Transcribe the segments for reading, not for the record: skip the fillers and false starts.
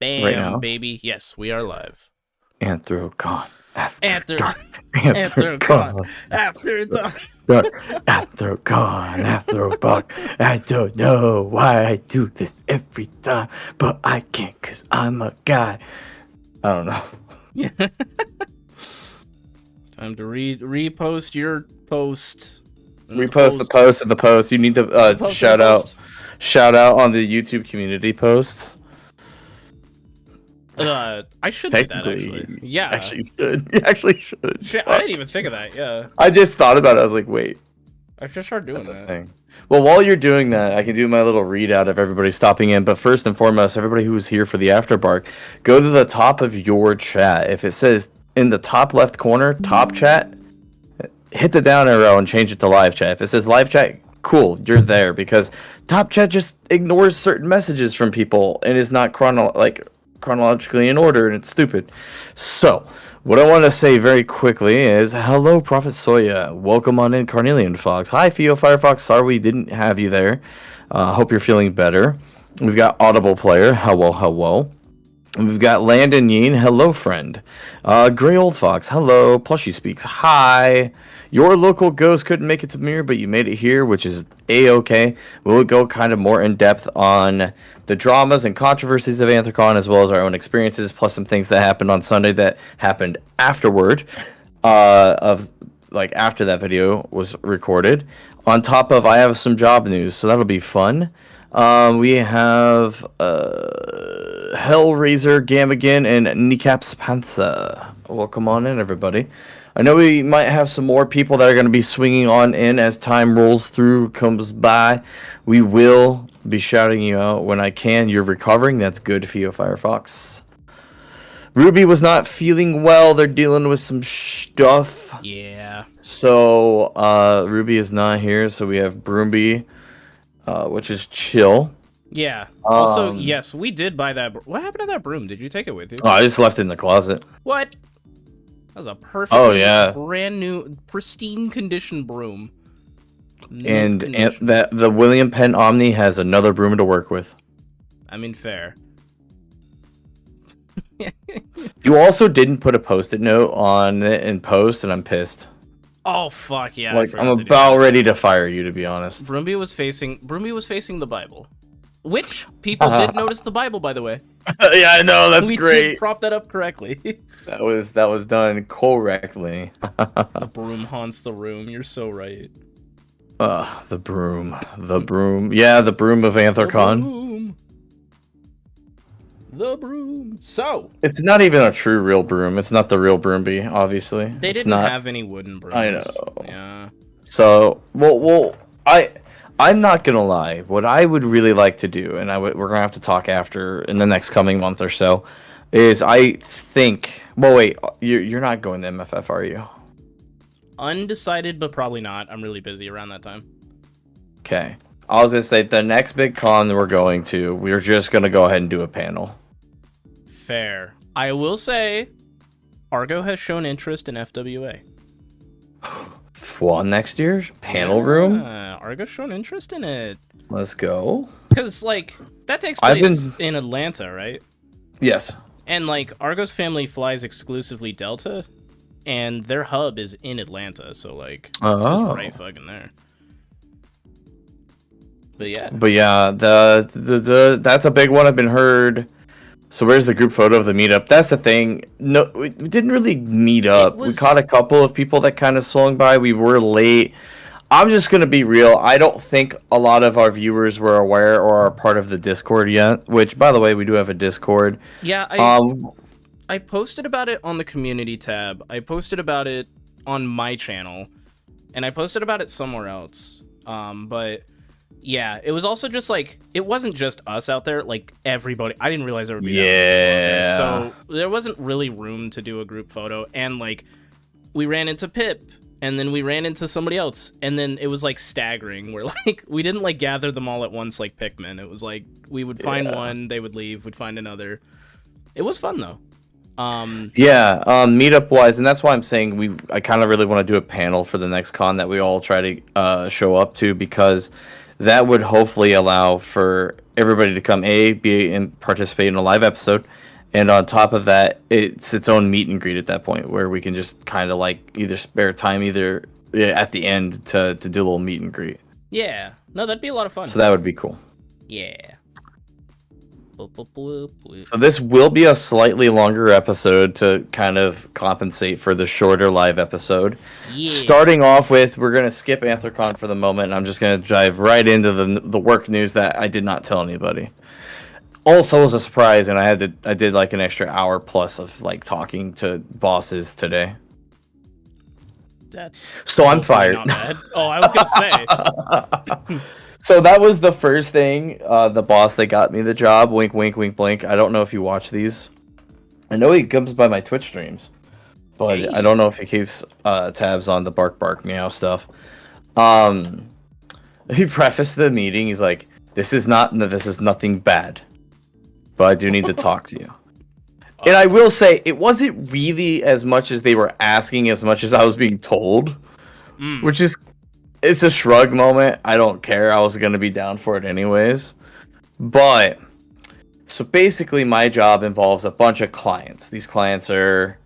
Bam, Right now? baby. Yes, we are live. ANTHROCON. After dark. ANTHROCON. After dark. ANTHROCON. After dark. I don't know why I do this every time, but I can't because I'm a guy. I don't know. Yeah. Time to repost your post. Repost the post of the post. You need to shout out on the YouTube community posts. I should do that actually. Yeah. Actually, you should. You actually should. Shit, I didn't even think of that. Yeah. I just thought about it. I was like, wait. I should start doing that. Thing. Well, while you're doing that, I can do my little readout of everybody stopping in. But first and foremost, everybody who was here for the afterbark, go to the top of your chat. If it says in the top left corner, top chat, hit the down arrow and change it to live chat. If it says live chat, cool, you're there, because top chat just ignores certain messages from people and is not chronologically in order, and it's stupid. So what I want to say very quickly is hello, Prophet Soya. Welcome on in, Carnelian Fox. Hi, Theo Firefox. Sorry we didn't have you there. Hope you're feeling better. We've got Audible Player. Hello. We've got Landon Yeen. Hello, friend. Gray Old Fox. Hello. Plushy Speaks. Hi. Your local ghost couldn't make it to Mirror, but you made it here, which is A-okay. We'll go kind of more in depth on the dramas and controversies of ANTHROCON, as well as our own experiences, plus some things that happened on Sunday that happened afterward, after that video was recorded. On top of, I have some job news, so that'll be fun. We have Hellraiser, Gamagan, and Kneecaps Panther. Welcome on in, everybody. I know we might have some more people that are going to be swinging on in as time rolls through, comes by. We will be shouting you out when I can. You're recovering. That's good, Theo Firefox. Ruby was not feeling well. They're dealing with some stuff. Yeah. So, Ruby is not here. So we have Broomby, which is chill. Yeah. Also, yes, we did buy that. What happened to that broom? Did you take it with you? Oh, I just left it in the closet. What? That was a perfect, brand new, pristine condition broom. And that the William Penn Omni has another broom to work with. I mean, fair. You also didn't put a post-it note on it in post, and I'm pissed. Oh fuck yeah! Like, I'm about ready to fire you, to be honest. Broomby was facing the Bible, which people did notice the Bible, by the way. Yeah, I know, that's great. Did prop that up correctly. That was done correctly. The broom haunts the room. You're so right. The broom. Yeah, the broom of ANTHROCON. The broom. So it's not even a true real broom. It's not the real Broomby, obviously. They didn't have any wooden brooms. I know. Yeah. So, I'm not gonna lie. What I would really like to do, and we're gonna have to talk after in the next coming month or so, is I think. Well, wait, you're not going to MFF, are you? Undecided, but probably not. I'm really busy around that time. Okay. I was gonna say the next big con that we're going to, we're just gonna go ahead and do a panel. Fair. I will say, Argo has shown interest in FWA. What, next year's panel room? Argo's shown interest in it. Let's go. Because, like, that takes place in Atlanta, right? Yes. And, like, Argo's family flies exclusively Delta, and their hub is in Atlanta, so, like, it's just right fucking there. But yeah, that's a big one. I've been heard. So where's the group photo of the meetup? That's the thing. No, we didn't really meet up. We caught a couple of people that kind of swung by. We were late. I'm just gonna be real. I don't think a lot of our viewers were aware or are part of the Discord yet. Which, by the way, we do have a Discord. Yeah, I posted about it on the community tab. I posted about it on my channel, and I posted about it somewhere else. But yeah, it was also just like, it wasn't just us out there, like everybody. I didn't realize there would be that many people out there. So there wasn't really room to do a group photo, and like we ran into Pip, and then we ran into somebody else, and then it was like staggering where like we didn't like gather them all at once like Pikmin. It was like we would find one, they would leave, we'd find another. It was fun though. Meetup wise, and that's why I'm saying I kind of really want to do a panel for the next con that we all try to show up to, because that would hopefully allow for everybody to come be and participate in a live episode, and on top of that, it's its own meet and greet at that point where we can just kind of like either spare time at the end to do a little meet and greet. Yeah, no, that'd be a lot of fun. So that would be cool. Yeah. So this will be a slightly longer episode to kind of compensate for the shorter live episode. Yeah. Starting off with, we're going to skip ANTHROCON for the moment, and I'm just going to dive right into the work news that I did not tell anybody. Also was a surprise, and I did like an extra hour plus of like talking to bosses today. So I'm fired. Oh, I was gonna say. So that was the first thing. The boss that got me the job. Wink, wink, wink, blink. I don't know if you watch these. I know he comes by my Twitch streams, but hey. I don't know if he keeps tabs on the bark, bark, meow stuff. He prefaced the meeting. He's like, "This is nothing bad, but I do need to talk to you." And I will say, it wasn't really as much as they were asking, as much as I was being told, which is, it's a shrug moment. I don't care. I was going to be down for it anyways. But, so basically my job involves a bunch of clients. These clients are,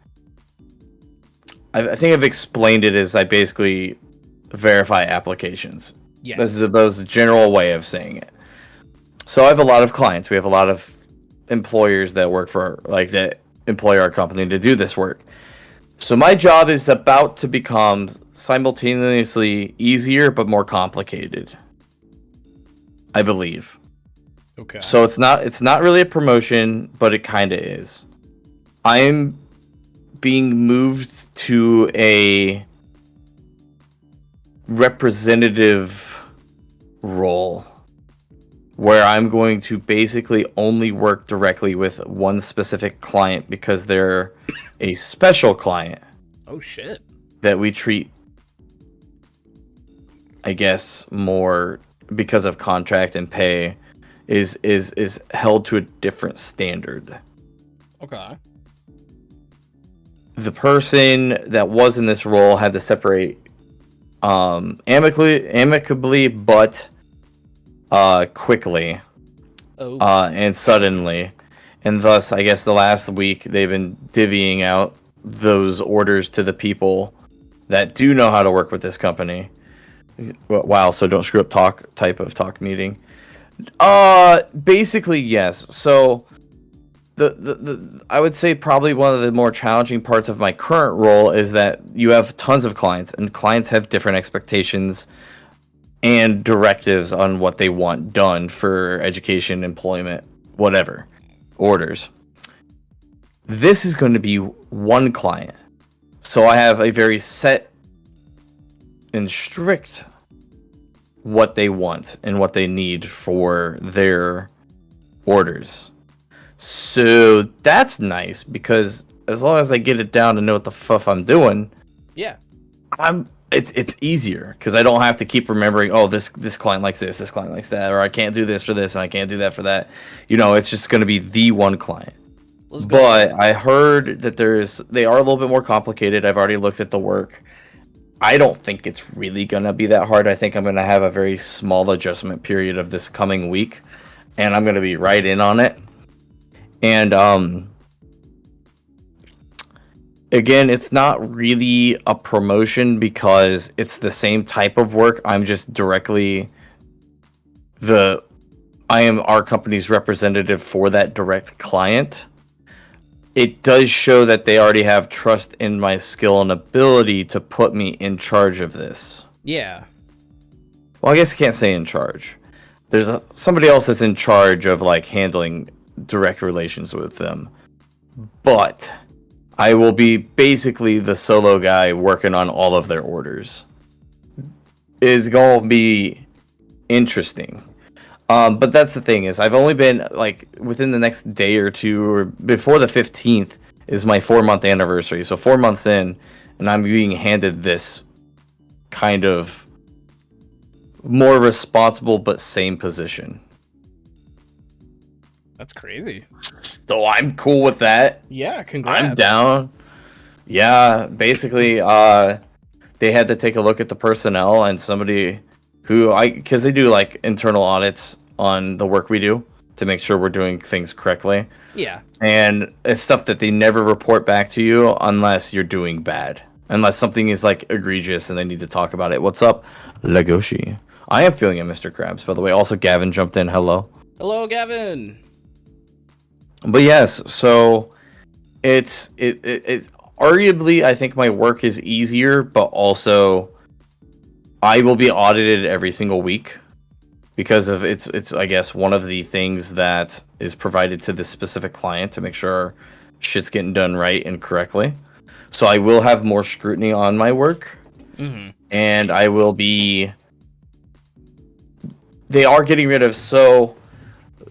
I think I've explained it as I basically verify applications. Yeah. This is a general way of saying it. So I have a lot of clients. We have a lot of employers that work for, like, that employ our company to do this work. So my job is about to become simultaneously easier but more complicated, I believe. Okay. So it's not really a promotion, but it kind of is. I am being moved to a representative role, where I'm going to basically only work directly with one specific client because they're a special client. Oh shit. That we treat, I guess, more because of contract and pay is held to a different standard. Okay. The person that was in this role had to separate amicably but quickly and suddenly, and thus I guess the last week they've been divvying out those orders to the people that do know how to work with this company. Wow, so don't screw up type of talk meeting. Basically yes. So the I would say probably one of the more challenging parts of my current role is that you have tons of clients, and clients have different expectations and directives on what they want done for education, employment, whatever, orders. This is going to be one client. So I have a very set and strict what they want and what they need for their orders. So that's nice, because as long as I get it down to know what the fuck I'm doing, yeah, it's easier, because I don't have to keep remembering, oh, this client likes this client likes that, or I can't do this for this and I can't do that for that. You know, it's just going to be the one client. But I heard that they are a little bit more complicated. I've already looked at the work. I don't think it's really going to be that hard. I think I'm going to have a very small adjustment period of this coming week, and I'm going to be right in on it. And again, it's not really a promotion because it's the same type of work. I'm just directly I am our company's representative for that direct client. It does show that they already have trust in my skill and ability to put me in charge of this. Yeah. Well, I guess I can't say in charge. There's somebody else that's in charge of like handling direct relations with them. But I will be basically the solo guy working on all of their orders. It's going to be interesting. But that's the thing, is I've only been, like, within the next day or two, or before the 15th is my 4-month anniversary. So 4 months in, and I'm being handed this kind of more responsible but same position. That's crazy. So I'm cool with that. Yeah, congrats. I'm down. Yeah, basically, they had to take a look at the personnel, and somebody because they do like internal audits on the work we do to make sure we're doing things correctly. Yeah. And it's stuff that they never report back to you unless you're doing bad. Unless something is like egregious and they need to talk about it. What's up, Legoshi? I am feeling it, Mr. Krabs, by the way. Also, Gavin jumped in. Hello. Hello, Gavin. But yes, so it's arguably I think my work is easier, but also I will be audited every single week because of it's I guess one of the things that is provided to this specific client to make sure shit's getting done right and correctly. So I will have more scrutiny on my work, and I will be. They are getting rid of a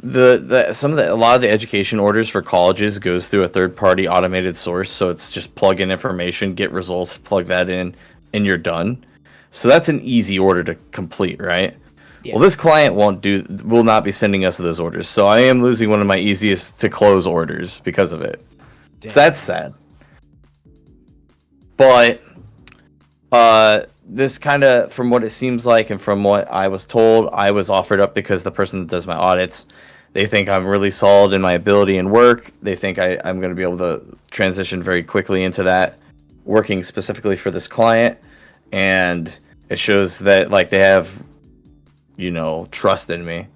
lot of the education orders for colleges goes through a third party automated source, so it's just plug in information, get results, plug that in, and you're done. So that's an easy order to complete, right? Yeah. Well, this client will not be sending us those orders, so I am losing one of my easiest to close orders because of it. Damn. So that's sad. But this kind of, from what it seems like and from what I was told, I was offered up because the person that does my audits, they think I'm really solid in my ability and work. They think I'm going to be able to transition very quickly into that, working specifically for this client. And it shows that like they have, trust in me.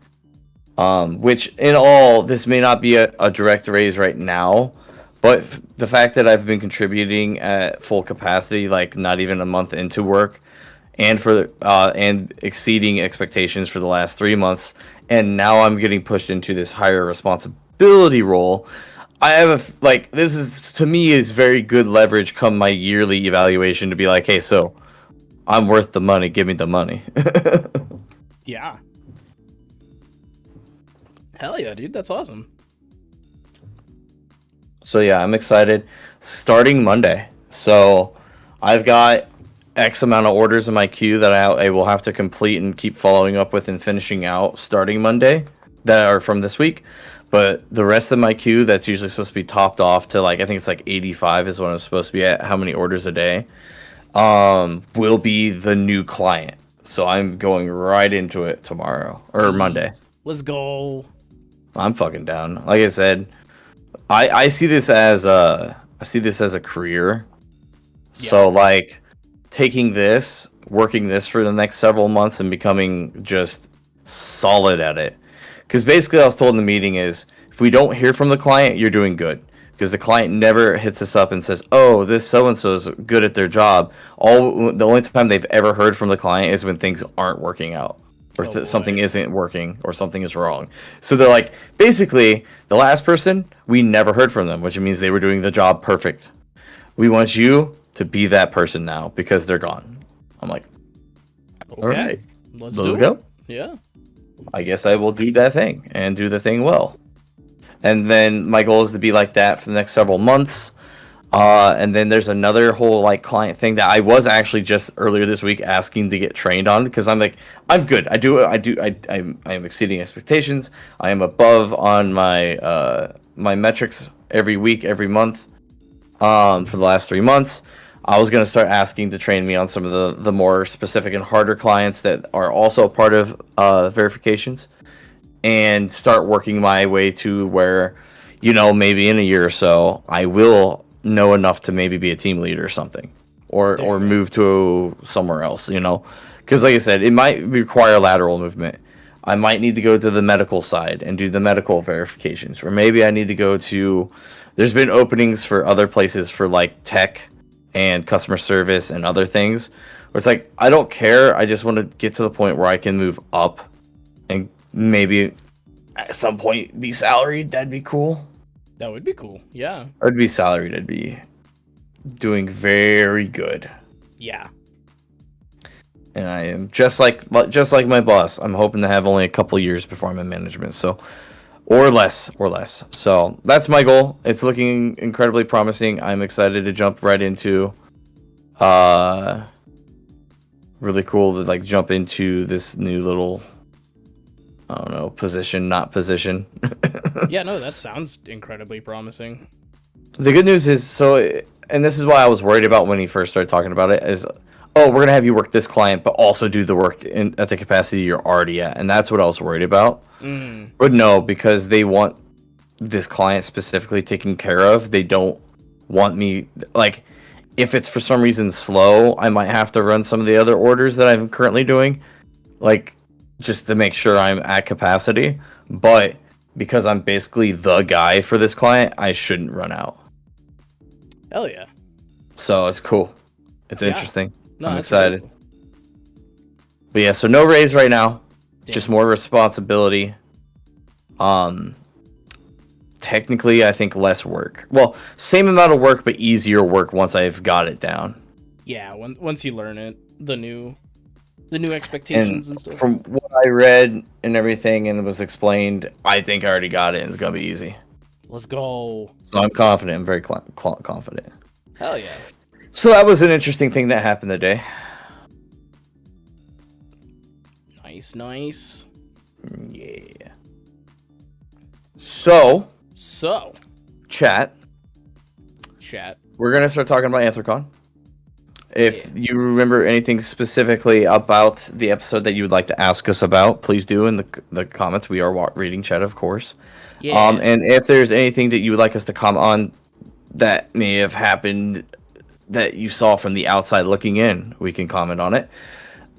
Which in all, this may not be a direct raise right now, but the fact that I've been contributing at full capacity, like not even a month into work, and and exceeding expectations for the last 3 months, and now I'm getting pushed into this higher responsibility role. I have this is to me is very good leverage come my yearly evaluation to be like, hey, so I'm worth the money. Give me the money. Yeah. Hell yeah, dude. That's awesome. So yeah, I'm excited. Starting Monday. So I've got X amount of orders in my queue that I will have to complete and keep following up with and finishing out starting Monday that are from this week. But the rest of my queue that's usually supposed to be topped off to I think it's 85 is what I'm supposed to be at, how many orders a day, will be the new client. So I'm going right into it tomorrow or Monday. Let's go. I'm fucking down. Like I said, I see this as a career. Yeah. So taking this, working this for the next several months and becoming just solid at it. Because basically I was told in the meeting is if we don't hear from the client, you're doing good. Because the client never hits us up and says, oh, this so-and-so is good at their job. The only time they've ever heard from the client is when things aren't working out. Or something isn't working, or something is wrong. So they're basically, the last person, we never heard from them, which means they were doing the job perfect. We want you to be that person now, because they're gone. I'm like, all right, let's go. Yeah. I guess I will do that thing, and do the thing well. And then my goal is to be like that for the next several months. And then there's another whole client thing that I was actually just earlier this week asking to get trained on, because I'm I'm good. I am exceeding expectations. I am above on my my metrics every week, every month. For the last 3 months, I was gonna start asking to train me on some of the more specific and harder clients that are also part of verifications, and start working my way to where, maybe in a year or so, I will know enough to maybe be a team leader or something, or move to somewhere else, because like I said, it might require lateral movement. I might need to go to the medical side and do the medical verifications, or maybe I need to go to, there's been openings for other places for tech and customer service and other things where it's I don't care, I just want to get to the point where I can move up and maybe at some point be salaried. That'd be cool. That would be cool. Yeah. I'd be salaried. I'd be doing very good. Yeah. And I am just like my boss. I'm hoping to have only a couple years before I'm in management. So, or less. So that's my goal. It's looking incredibly promising. I'm excited to jump right into. Really cool to jump into this new little, I don't know, not position. Yeah, no, that sounds incredibly promising. The good news is, and this is why I was worried about when he first started talking about it, is oh, we're gonna have you work this client, but also do the work at the capacity you're already at, and that's what I was worried about. But no, because they want this client specifically taken care of. They don't want me, like, if it's for some reason slow, I might have to run some of the other orders that I'm currently doing, like, just to make sure I'm at capacity. But because I'm basically the guy for this client, I shouldn't run out. Hell yeah. So it's cool. It's interesting. No, I'm excited. Cool. But yeah, so no raise right now. Damn. Just more responsibility. Technically, I think less work. Well, same amount of work, but easier work once I've got it down. Yeah, once you learn it, the new expectations and stuff. From what I read and everything and was explained, I think I already got it and it's gonna be easy. Let's go. So I'm confident. I'm very confident. Hell yeah. So that was an interesting thing that happened today. Nice. Yeah. So, chat. We're gonna start talking about ANTHROCON. If you remember anything specifically about the episode that you would like to ask us about, please do in the comments. We are reading chat, of course. Yeah. And if there's anything that you would like us to comment on that may have happened that you saw from the outside looking in, we can comment on it.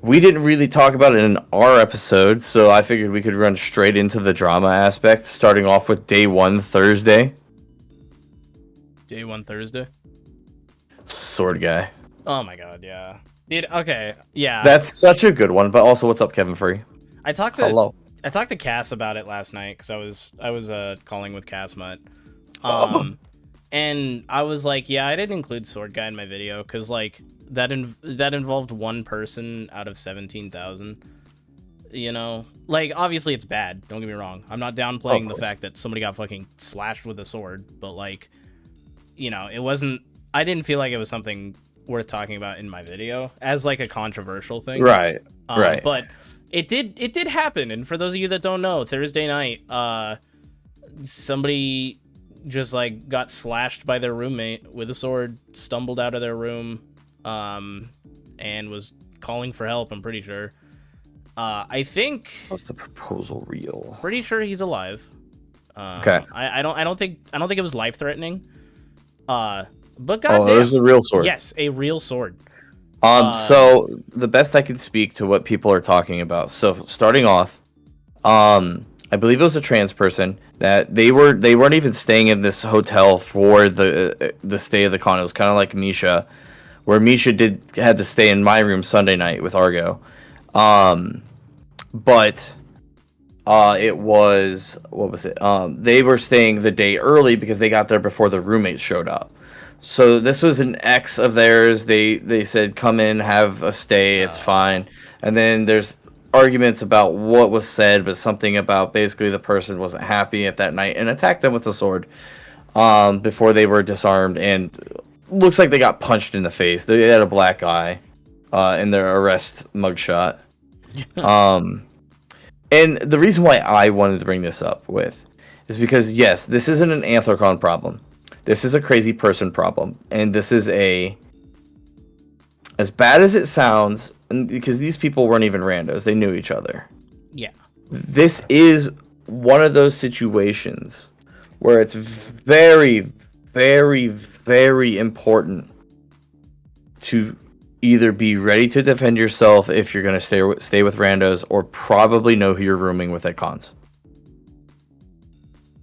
We didn't really talk about it in our episode, so I figured we could run straight into the drama aspect, starting off with day 1 Thursday. Day 1 Thursday? Sword guy. Oh my god, yeah. Dude, okay, yeah. That's such a good one, but also what's up, Kevin Free? I talked to Cass about it last night because I was calling with Cass Mutt. And I was like, yeah, I didn't include Sword Guy in my video because like that involved one person out of 17,000. You know, like obviously it's bad. Don't get me wrong. I'm not downplaying the fact that somebody got fucking slashed with a sword, but like, you know, it wasn't. I didn't feel like it was something worth talking about in my video as like a controversial thing. Right. Right. But it did happen, and for those of you that don't know, Thursday night, somebody just like got slashed by their roommate with a sword, stumbled out of their room, and was calling for help. I'm pretty sure. I think. What's the proposal real? Pretty sure he's alive. Okay. I don't think it was life threatening. But goddamn. Oh, it was a real sword. Yes, a real sword. So the best I could speak to what people are talking about. So starting off, I believe it was a trans person that they weren't even staying in this hotel for the stay of the con. It was kind of like Misha, where Misha had to stay in my room Sunday night with Argo. But it was, what was it? They were staying the day early because they got there before the roommates showed up. So this was an ex of theirs. They said, come in, have a stay, it's fine. And then there's arguments about what was said, but something about basically the person wasn't happy at that night and attacked them with a sword before they were disarmed. And looks like they got punched in the face. They had a black eye in their arrest mugshot. And the reason why I wanted to bring this up with is because, yes, this isn't an ANTHROCON problem. This is a crazy person problem. And this is as bad as it sounds, and because these people weren't even randos, they knew each other. Yeah. This is one of those situations where it's very, very, very important to either be ready to defend yourself if you're going to stay with randos, or probably know who you're rooming with at cons.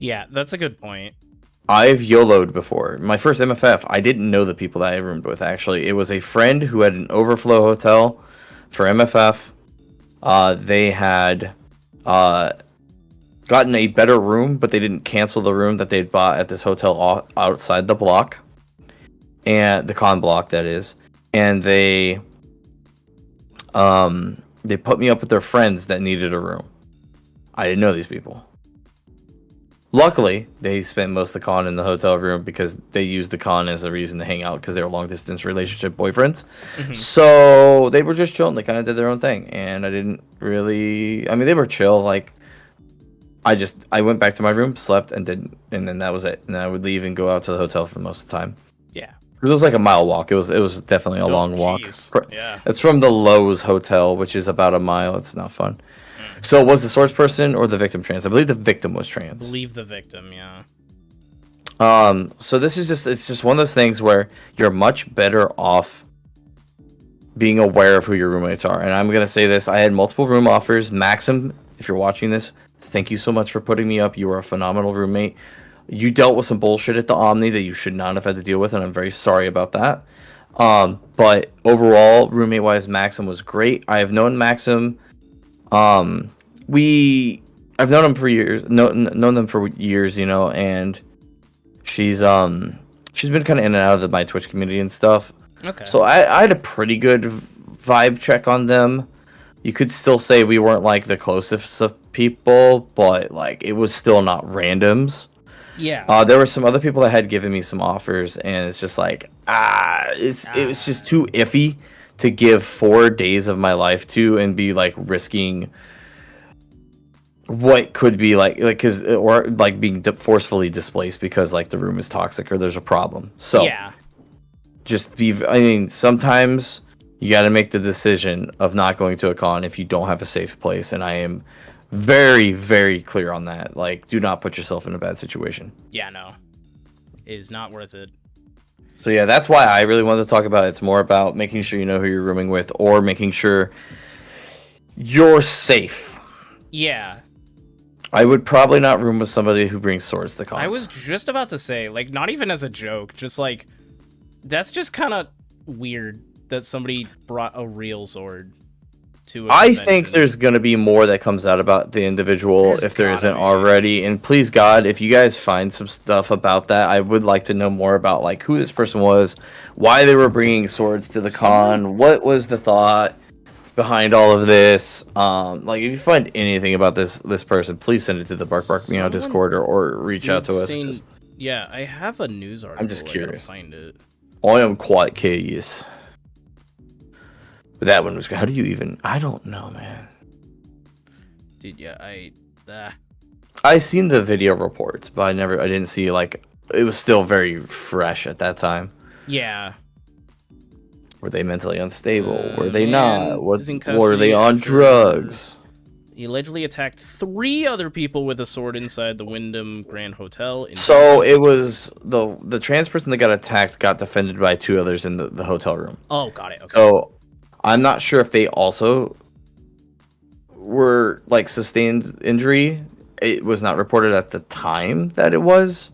Yeah, that's a good point. I've YOLO'd before. My first MFF, I didn't know the people that I roomed with, actually. It was a friend who had an overflow hotel for MFF. They had gotten a better room, but they didn't cancel the room that they'd bought at this hotel outside the block. And the con block, that is. And they put me up with their friends that needed a room. I didn't know these people. Luckily, they spent most of the con in the hotel room because they used the con as a reason to hang out because they were long-distance relationship boyfriends. Mm-hmm. So they were just chilling. They kind of did their own thing. And I didn't really... I mean, they were chill. Like, I went back to my room, slept, and then that was it. And then I would leave and go out to the hotel for most of the time. Yeah. It was like a mile walk. It was definitely a long walk. Yeah. It's from the Lowe's Hotel, which is about a mile. It's not fun. So was the source person or the victim trans? I believe the victim was trans. I believe the victim, yeah. So this is it's just one of those things where you're much better off being aware of who your roommates are. And I'm gonna say this: I had multiple room offers. Maxim, if you're watching this, thank you so much for putting me up. You were a phenomenal roommate. You dealt with some bullshit at the Omni that you should not have had to deal with, and I'm very sorry about that. But overall, roommate wise, Maxim was great. I have known Maxim. I've known him for years. Known them for years, you know, and she's been kind of in and out of my Twitch community and stuff. Okay. So I had a pretty good vibe check on them. You could still say we weren't like the closest of people, but like it was still not randoms. Yeah. There were some other people that had given me some offers, and it's just like it was just too iffy to give 4 days of my life to and be like risking what could be like because or like being forcefully displaced because like the room is toxic or there's a problem. So yeah. I mean, sometimes you got to make the decision of not going to a con if you don't have a safe place, and I am very, very clear on that. Like, do not put yourself in a bad situation. Yeah, no. It is not worth it. So yeah, that's why I really wanted to talk about it. It's more about making sure you know who you're rooming with or making sure you're safe. Yeah. I would probably not room with somebody who brings swords to cons. I was just about to say, like, not even as a joke, just like, that's just kind of weird that somebody brought a real sword to a I convention. think there's going to be more that comes out about the individual if there isn't already. And please, God, if you guys find some stuff about that, I would like to know more about, like, who this person was, why they were bringing swords to the con, what was the thought behind all of this. Like, if you find anything about this person, please send it to the Bark Meow Discord or reach out to us. Yeah, I have a news article. I'm just curious. I gotta find it. I am quite curious. But that one was. How do you even? I don't know, man. Dude, yeah, I seen the video reports, but I didn't see like it was still very fresh at that time. Yeah. Were they mentally unstable? Were they not? Were they on after drugs? He allegedly attacked 3 other people with a sword inside the Wyndham Grand Hotel. So it was the trans person that got attacked got defended by 2 others in the hotel room. Oh, got it. Okay. So I'm not sure if they also were like sustained injury. It was not reported at the time that it was.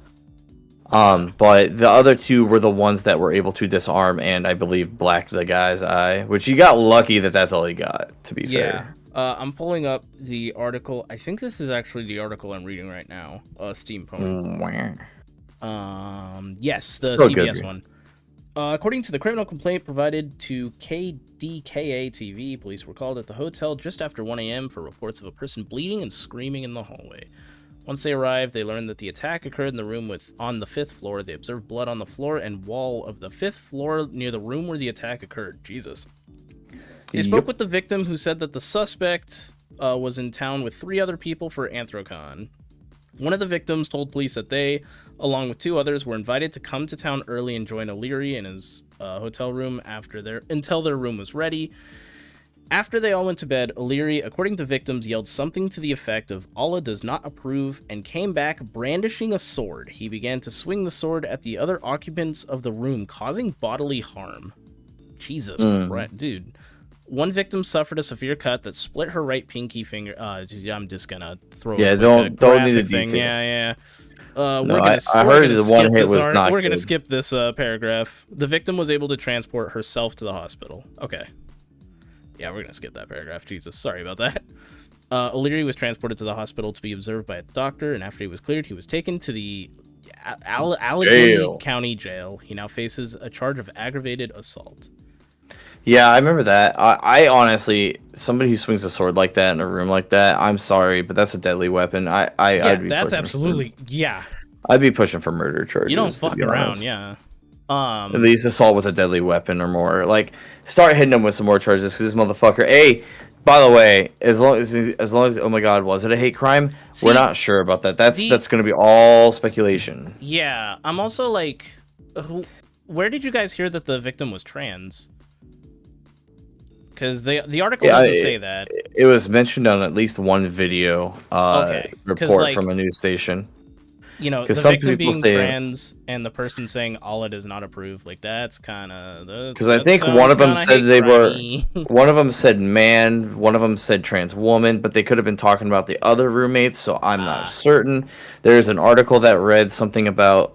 But the other 2 were the ones that were able to disarm and I believe blacked the guy's eye, which he got lucky that that's all he got, to be fair. I'm pulling up the article. I think this is actually the article I'm reading right now. Steampunk. Yes, the Still CBS good. one. According to the criminal complaint provided to KDKA TV, police were called at the hotel just after 1 a.m. for reports of a person bleeding and screaming in the hallway. Once they arrived, they learned that the attack occurred in the room on the 5th floor. They observed blood on the floor and wall of the 5th floor near the room where the attack occurred. Jesus. They spoke with the victim, who said that the suspect was in town with 3 other people for ANTHROCON. One of the victims told police that they, along with 2 others, were invited to come to town early and join O'Leary in his hotel room until their room was ready. After they all went to bed, O'Leary, according to victims, yelled something to the effect of "Allah does not approve" and came back brandishing a sword. He began to swing the sword at the other occupants of the room, causing bodily harm. Jesus Christ, dude. One victim suffered a severe cut that split her right pinky finger. I'm just gonna throw. Yeah, a don't need the thing. details. Yeah. I heard the one hit was not We're gonna good. skip this paragraph. The victim was able to transport herself to the hospital. Okay. Yeah, we're gonna skip that paragraph. Jesus, sorry about that. O'Leary was transported to the hospital to be observed by a doctor, and after he was cleared, he was taken to the Allegheny County Jail. He now faces a charge of aggravated assault. Yeah, I remember that. I honestly, somebody who swings a sword like that in a room like that, I'm sorry, but that's a deadly weapon. I'd be that's absolutely I'd be pushing for murder charges. You don't fuck around, honest. yeah. At least assault with a deadly weapon or more. Like, start hitting him with some more charges because this motherfucker. Hey, by the way, as long as oh my God, was it a hate crime? See, we're not sure about that. That's going to be all speculation. Yeah, I'm also like, where did you guys hear that the victim was trans? Because the article doesn't say that. It was mentioned on at least one video report from a news station. You know, the victim being trans and the person saying Allah does not approve, like that's kind of because I think one of them said they were one of them said man, one of them said trans woman, but they could have been talking about the other roommates, so I'm not certain. There's an article that read something about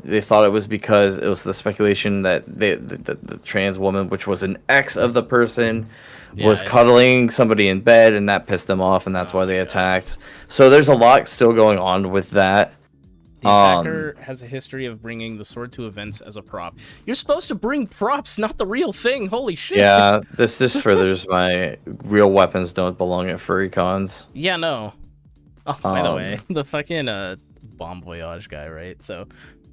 they thought it was because it was the speculation that the trans woman, which was an ex of the person, was cuddling somebody in bed, and that pissed them off, and that's why they attacked. So there's a lot still going on with that. The attacker has a history of bringing the sword to events as a prop. You're supposed to bring props, not the real thing. Holy shit. Yeah, this furthers my real weapons don't belong at furry cons. Yeah, no. Oh, by the way, the fucking Bon Voyage guy, right? So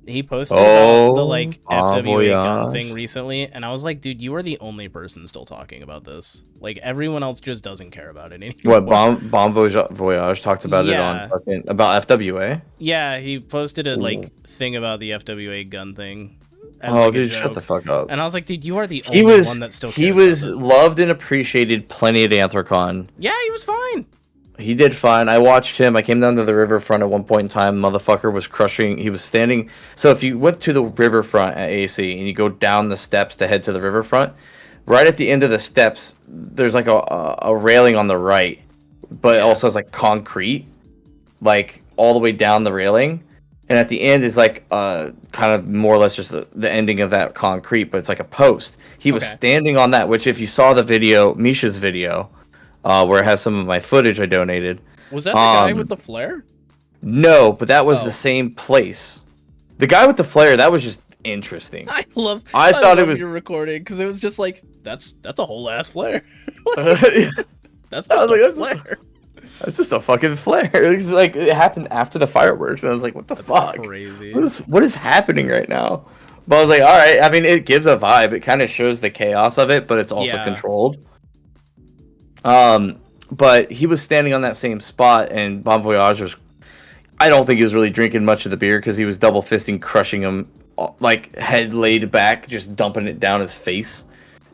he posted about the like FWA gun thing recently, and I was like, dude, you are the only person still talking about this. Like everyone else just doesn't care about it anymore. What Bon Voyage talked about it on fucking about FWA? Yeah, he posted a like thing about the FWA gun thing. Oh, dude, shut the fuck up. And I was like, dude, you are the only one that still cares. He was loved and appreciated plenty at ANTHROCON. Yeah, he was fine. He did fine. I watched him. I came down to the riverfront at one point in time. Motherfucker was crushing. He was standing. So if you went to the riverfront at AC and you go down the steps to head to the riverfront, right at the end of the steps, there's like a railing on the right, but it also has like concrete, like all the way down the railing. And at the end is like kind of more or less just the ending of that concrete, but it's like a post. He was standing on that, which if you saw the video, Misha's video, where it has some of my footage I donated. Was that the guy with the flare? No, but that was the same place. The guy with the flare, that was just interesting. I thought it was your recording because it was just like that's a whole ass flare. That's just a flare. That's just a fucking flare. It's like it happened after the fireworks, and I was like, "What the fuck? Crazy. What is happening right now?" But I was like, "All right." I mean, it gives a vibe. It kind of shows the chaos of it, but it's also controlled. But he was standing on that same spot, and Bon Voyage was. I don't think he was really drinking much of the beer because he was double fisting, crushing him, like head laid back, just dumping it down his face,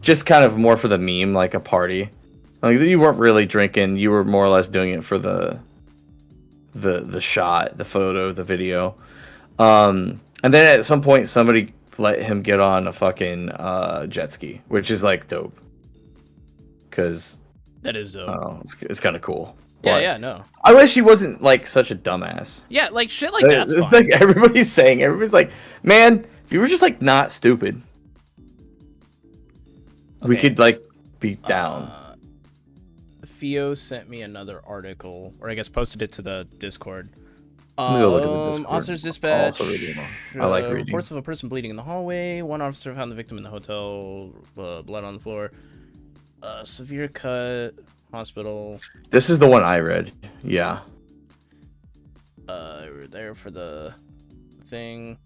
just kind of more for the meme, like a party. Like you weren't really drinking; you were more or less doing it for the shot, the photo, the video. And then at some point, somebody let him get on a fucking jet ski, which is like dope. Because that is dope. It's kind of cool. Yeah, no. I wish he wasn't like such a dumbass. Yeah, like shit like that's it's fine. Like everybody's like, man, if you were just like not stupid, we could like be down. Theo sent me another article, or I guess posted it to the Discord. Let me go look at the Discord. Officers dispatch. I like reading. Reports of a person bleeding in the hallway. One officer found the victim in the hotel. Blood on the floor. Severe cut. Hospital. This is the one I read. Yeah. We're there for the thing.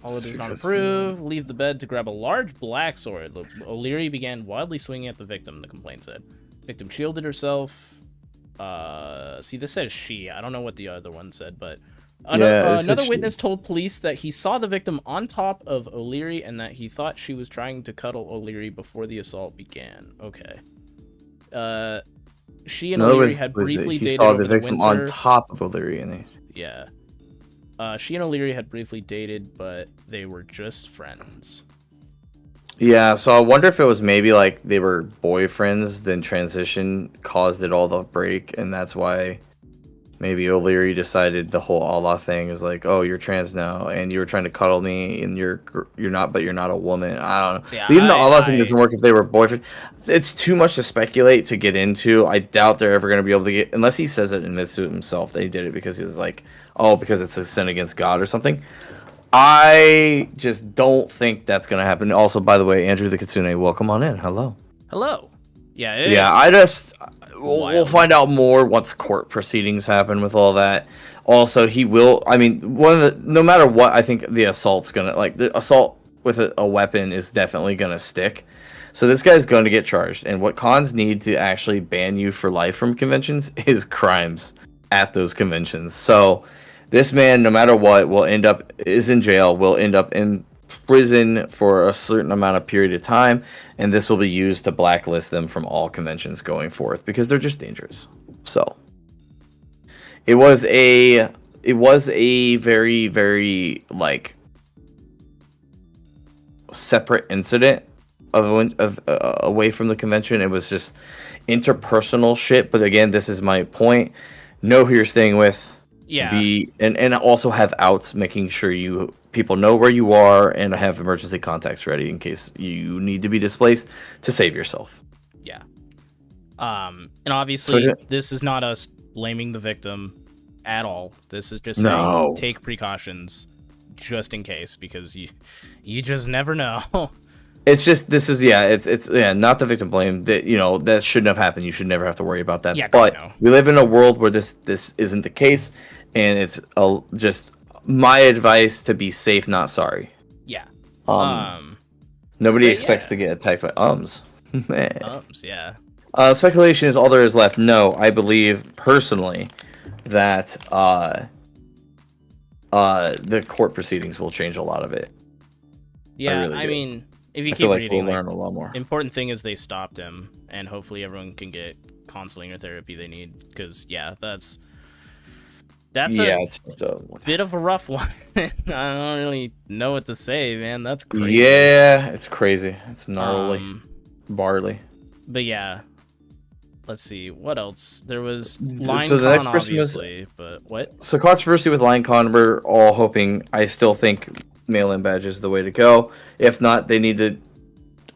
Allah does not approve. Leave the bed to grab a large black sword. O'Leary began wildly swinging at the victim, the complaint said. Victim shielded herself. See, this says she. I don't know what the other one said, but another witness told police that he saw the victim on top of O'Leary and that he thought she was trying to cuddle O'Leary before the assault began. Okay. She and O'Leary had briefly dated over the winter. He saw the victim on top of O'Leary, and yeah. She and O'Leary had briefly dated, but they were just friends. Yeah, so I wonder if it was maybe like they were boyfriends, then transition caused it all to break, and that's why maybe O'Leary decided the whole Allah thing is like, oh, you're trans now, and you were trying to cuddle me, and you're not, but you're not a woman. I don't know. Yeah, even the Allah thing doesn't work if they were boyfriends. It's too much to speculate to get into. I doubt they're ever going to be able to get, unless he says it and admits to himself that he did it because he's like, oh, because it's a sin against God or something. I just don't think that's going to happen. Also, by the way, Andrew the Kitsune, welcome on in. Hello. Hello. Yeah, I just... We'll find out more once court proceedings happen with all that. Also, he will... I mean, no matter what, I think the assault's going to... Like, the assault with a weapon is definitely going to stick. So this guy's going to get charged. And what cons need to actually ban you for life from conventions is crimes at those conventions. So... This man, no matter what, is in jail, will end up in prison for a certain amount of period of time, and this will be used to blacklist them from all conventions going forth because they're just dangerous. So it was a very, very like separate incident of away from the convention. It was just interpersonal shit. But again, this is my point. Know who you're staying with. Yeah. And also have outs, making sure people know where you are and have emergency contacts ready in case you need to be displaced to save yourself. Yeah. And obviously this is not us blaming the victim at all. This is just saying take precautions just in case, because you just never know. It's just it's not the victim blame. That shouldn't have happened. You should never have to worry about that. Yeah, but we live in a world where this isn't the case, and it's just my advice to be safe, not sorry. Yeah. Nobody expects to get attacked by ums. Yeah. Speculation is all there is left. No, I believe personally that the court proceedings will change a lot of it. Yeah, I mean, if you I keep feel like reading, we'll learn a lot more. Important thing is they stopped him, and hopefully everyone can get counseling or therapy they need. Because that's a bit of a rough one. I don't really know what to say, man. That's crazy. Yeah, it's crazy. It's gnarly, barley. But yeah, let's see what else. There was LineCon, obviously, but what? So controversy with LineCon. We're all hoping. I still think mail-in badge is the way to go. If not, they need to.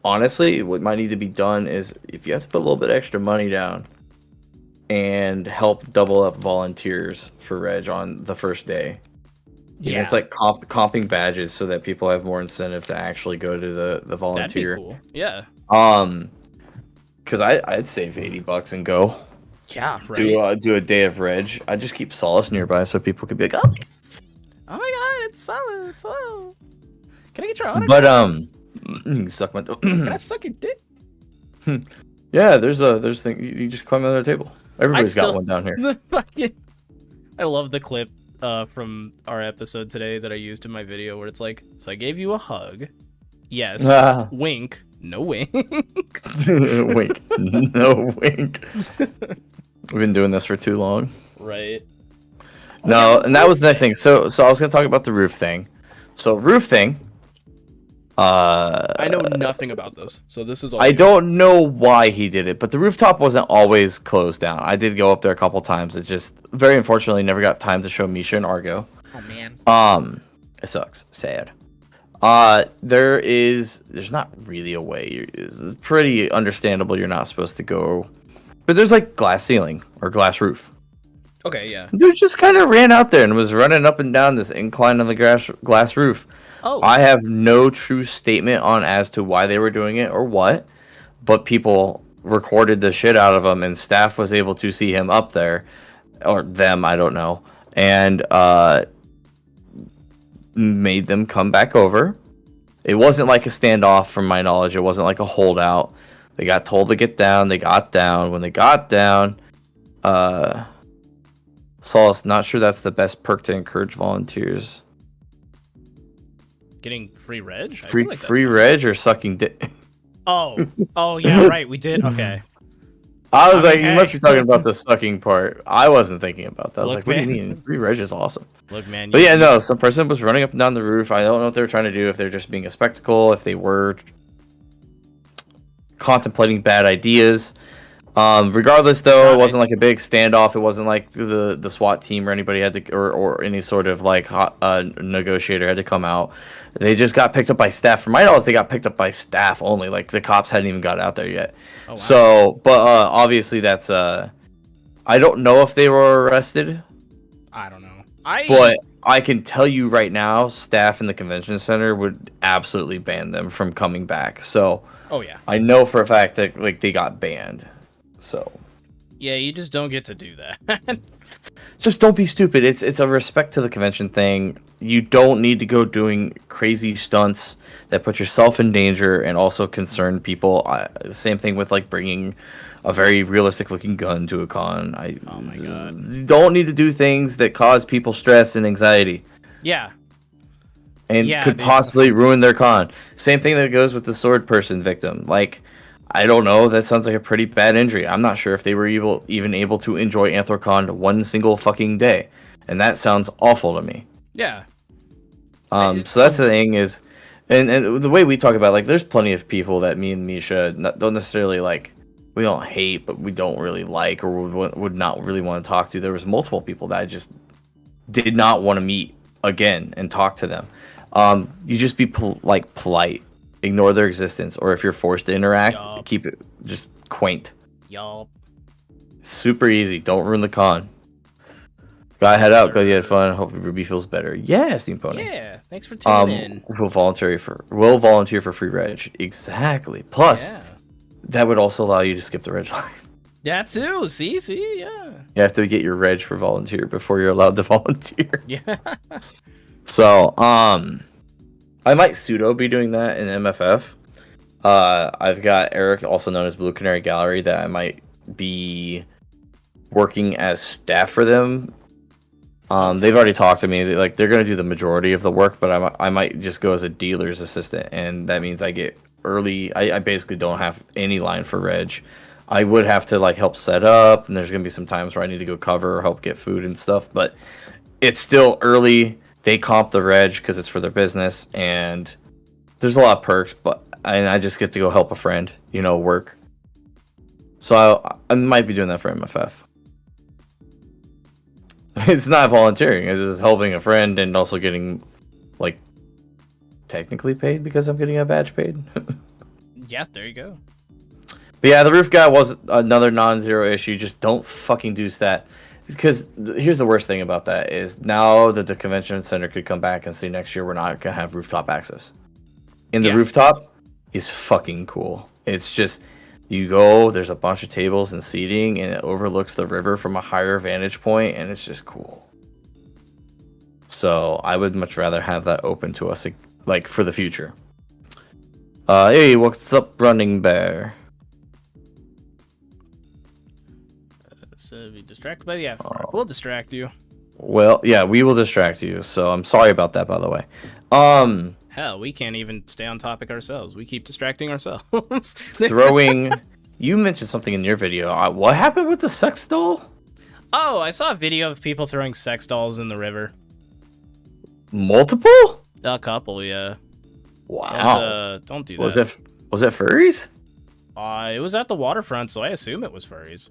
Honestly, what might need to be done is if you have to put a little bit extra money down and help double up volunteers for Reg on the first day. Yeah, it's like comping badges so that people have more incentive to actually go to the volunteer. That'd be cool. Yeah. Because I'd save $80 and go. Yeah, right. Do a day of Reg. I just keep Solace nearby so people could be like, oh my god, it's Solace. Oh. Can I get your autograph? But suck my. Can I suck your dick? Yeah, there's thing. You just climb under the table. Everybody's got one down here. I love the clip from our episode today that I used in my video where it's like, so I gave you a hug. Yes. Wink. No wink. Wink. No wink. We've been doing this for too long. Right. No, and that was the next thing. So I was gonna talk about the roof thing. So roof thing. I know nothing about this, so this is all. I don't know why he did it, but the rooftop wasn't always closed down. I did go up there a couple times. It just very unfortunately never got time to show Misha and Argo. Oh man. It sucks. Sad. There's not really a way. It's pretty understandable you're not supposed to go, but there's like glass ceiling or glass roof. Okay, yeah. Dude just kind of ran out there and was running up and down this incline on the glass roof. Oh. I have no true statement on as to why they were doing it or what, but people recorded the shit out of him, and staff was able to see him up there, or them, I don't know, and made them come back over. It wasn't like a standoff, from my knowledge. It wasn't like a holdout. They got told to get down. They got down. When they got down, Solace, not sure that's the best perk to encourage volunteers. Getting free reg? Free reg or sucking dick? Oh yeah, right. We did. Okay. I was like, you must be talking about the sucking part. I wasn't thinking about that. I was like, what do you mean? Free reg is awesome. Look, man. But yeah, no, some person was running up and down the roof. I don't know what they were trying to do, if they're just being a spectacle, if they were contemplating bad ideas. Regardless, though, it wasn't like a big standoff. It wasn't like the SWAT team or anybody had to, or any sort of like negotiator had to come out. They just got picked up by staff. From my knowledge, they got picked up by staff only. Like the cops hadn't even got out there yet. Oh, wow. So, but obviously that's I don't know if they were arrested. I don't know. But I can tell you right now, staff in the convention center would absolutely ban them from coming back. So, oh yeah, I know for a fact that like they got banned. So, yeah, you just don't get to do that. Just don't be stupid. It's a respect to the convention thing. You don't need to go doing crazy stunts that put yourself in danger and also concern people. Same thing with like bringing a very realistic looking gun to a con. Oh my god. You don't need to do things that cause people stress and anxiety. Yeah. And could possibly ruin their con. Same thing that goes with the sword person victim. Like, I don't know. That sounds like a pretty bad injury. I'm not sure if they were even able to enjoy ANTHROCON one single fucking day. And that sounds awful to me. Yeah. So that's the thing is, and the way we talk about, like, there's plenty of people that me and Misha don't necessarily, like, we don't hate, but we don't really like or would not really want to talk to. There was multiple people that I just did not want to meet again and talk to them. You just be polite, ignore their existence, or if you're forced to interact, keep it just quaint. Yup. Super easy. Don't ruin the con. Gotta head out. Glad you had fun. Hope Ruby feels better. Yeah, Steam Pony. Yeah. Thanks for tuning in. We'll volunteer for free reg. Exactly. Plus, that would also allow you to skip the reg line. Yeah, too. See, yeah. You have to get your reg for volunteer before you're allowed to volunteer. Yeah. So, I might pseudo be doing that in MFF. I've got Eric, also known as Blue Canary Gallery, that I might be working as staff for them. They've already talked to me. They're going to do the majority of the work, but I might just go as a dealer's assistant, and that means I get early. I basically don't have any line for reg. I would have to like help set up, and there's going to be some times where I need to go cover or help get food and stuff, but it's still early. They comp the reg because it's for their business, and there's a lot of perks, and I just get to go help a friend, work. So I might be doing that for MFF. It's not volunteering. It's just helping a friend and also getting, like, technically paid because I'm getting a badge paid. Yeah, there you go. But yeah, the roof guy was another non-zero issue. Just don't fucking do that. Because here's the worst thing about that is now that the convention center could come back and say next year we're not going to have rooftop access. And the rooftop is fucking cool. It's just, you go, there's a bunch of tables and seating, and it overlooks the river from a higher vantage point, and it's just cool. So I would much rather have that open to us, like, for the future. Hey, what's up, Running Bear? So be distracted by the aftermark. We'll distract you. Well, yeah, we will distract you. So I'm sorry about that, by the way. Hell, we can't even stay on topic ourselves. We keep distracting ourselves. Throwing. You mentioned something in your video. What happened with the sex doll? Oh, I saw a video of people throwing sex dolls in the river. Multiple? A couple, yeah. Wow. Don't do that. Was it furries? It was at the waterfront, so I assume it was furries.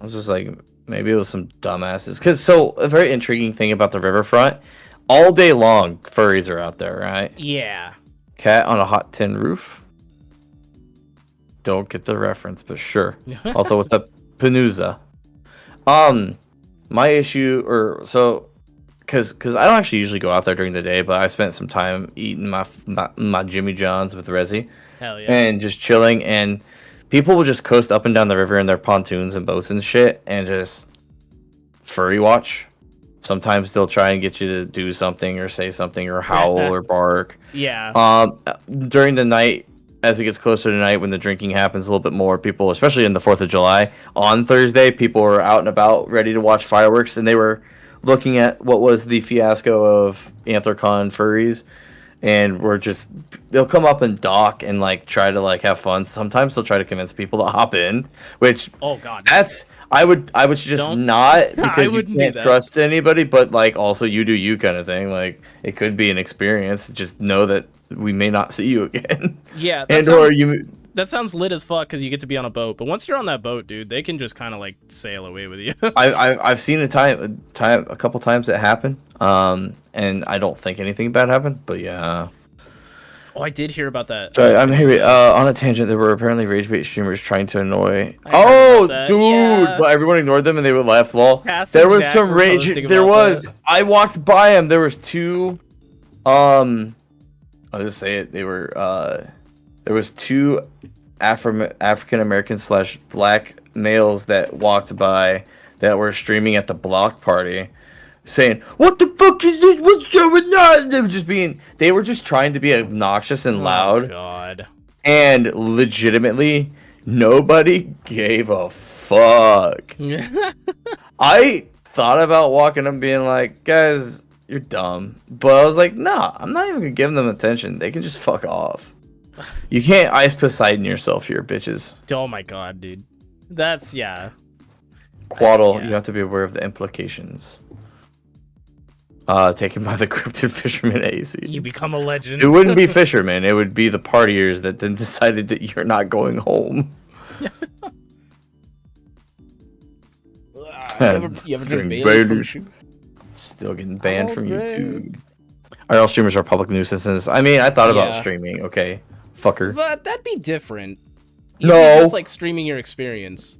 I was just like, maybe it was some dumbasses. Because, a very intriguing thing about the riverfront, all day long, furries are out there, right? Yeah. Cat on a hot tin roof? Don't get the reference, but sure. Also, what's up, Panuza? My issue, because I don't actually usually go out there during the day, but I spent some time eating my Jimmy John's with Rezi. Hell yeah. And just chilling, and people will just coast up and down the river in their pontoons and boats and shit, and just furry watch. Sometimes they'll try and get you to do something or say something or howl or bark. Yeah. During the night, as it gets closer to night, when the drinking happens a little bit more, people, especially in the 4th of July, on Thursday, people were out and about ready to watch fireworks, and they were looking at what was the fiasco of ANTHROCON furries, and they'll come up and dock and like try to like have fun. Sometimes they'll try to convince people to hop in, which I would suggest not, because you can't trust anybody, but like also you do you kind of thing. Like, it could be an experience. Just know that we may not see you again. Yeah, that sounds lit as fuck because you get to be on a boat. But once you're on that boat, dude, they can just kind of like sail away with you. I've seen a couple times it happen. And I don't think anything bad happened. But yeah. Oh, I did hear about that. Sorry, I'm here. On a tangent, there were apparently rage bait streamers trying to annoy. Dude! But everyone ignored them and they would laugh. Lol. There was some rage. There was. I walked by them. There was two. I'll just say it. They were. There was two African American / black males that walked by that were streaming at the block party, saying, "What the fuck is this? What's going on?" They were just trying to be obnoxious and loud. Oh, God. And legitimately, Nobody gave a fuck. I thought about walking up and being like, guys, you're dumb. But I was like, nah, I'm not even gonna give them attention. They can just fuck off. You can't Ice Poseidon yourself here, bitches. Oh my god, dude. That's, yeah. Quaddle, Yeah. you have to be aware of the implications. Taken by the cryptid fisherman AC. You become a legend. It wouldn't be fishermen. It would be the partiers that then decided that you're not going home. You ever drink Drink Bailey's from Bailey's. shoe? Still getting banned from Greg. YouTube. RL streamers are public nuisances. I mean, I thought about Yeah. streaming. Okay, fucker. But that'd be different. No. Just like streaming your experience.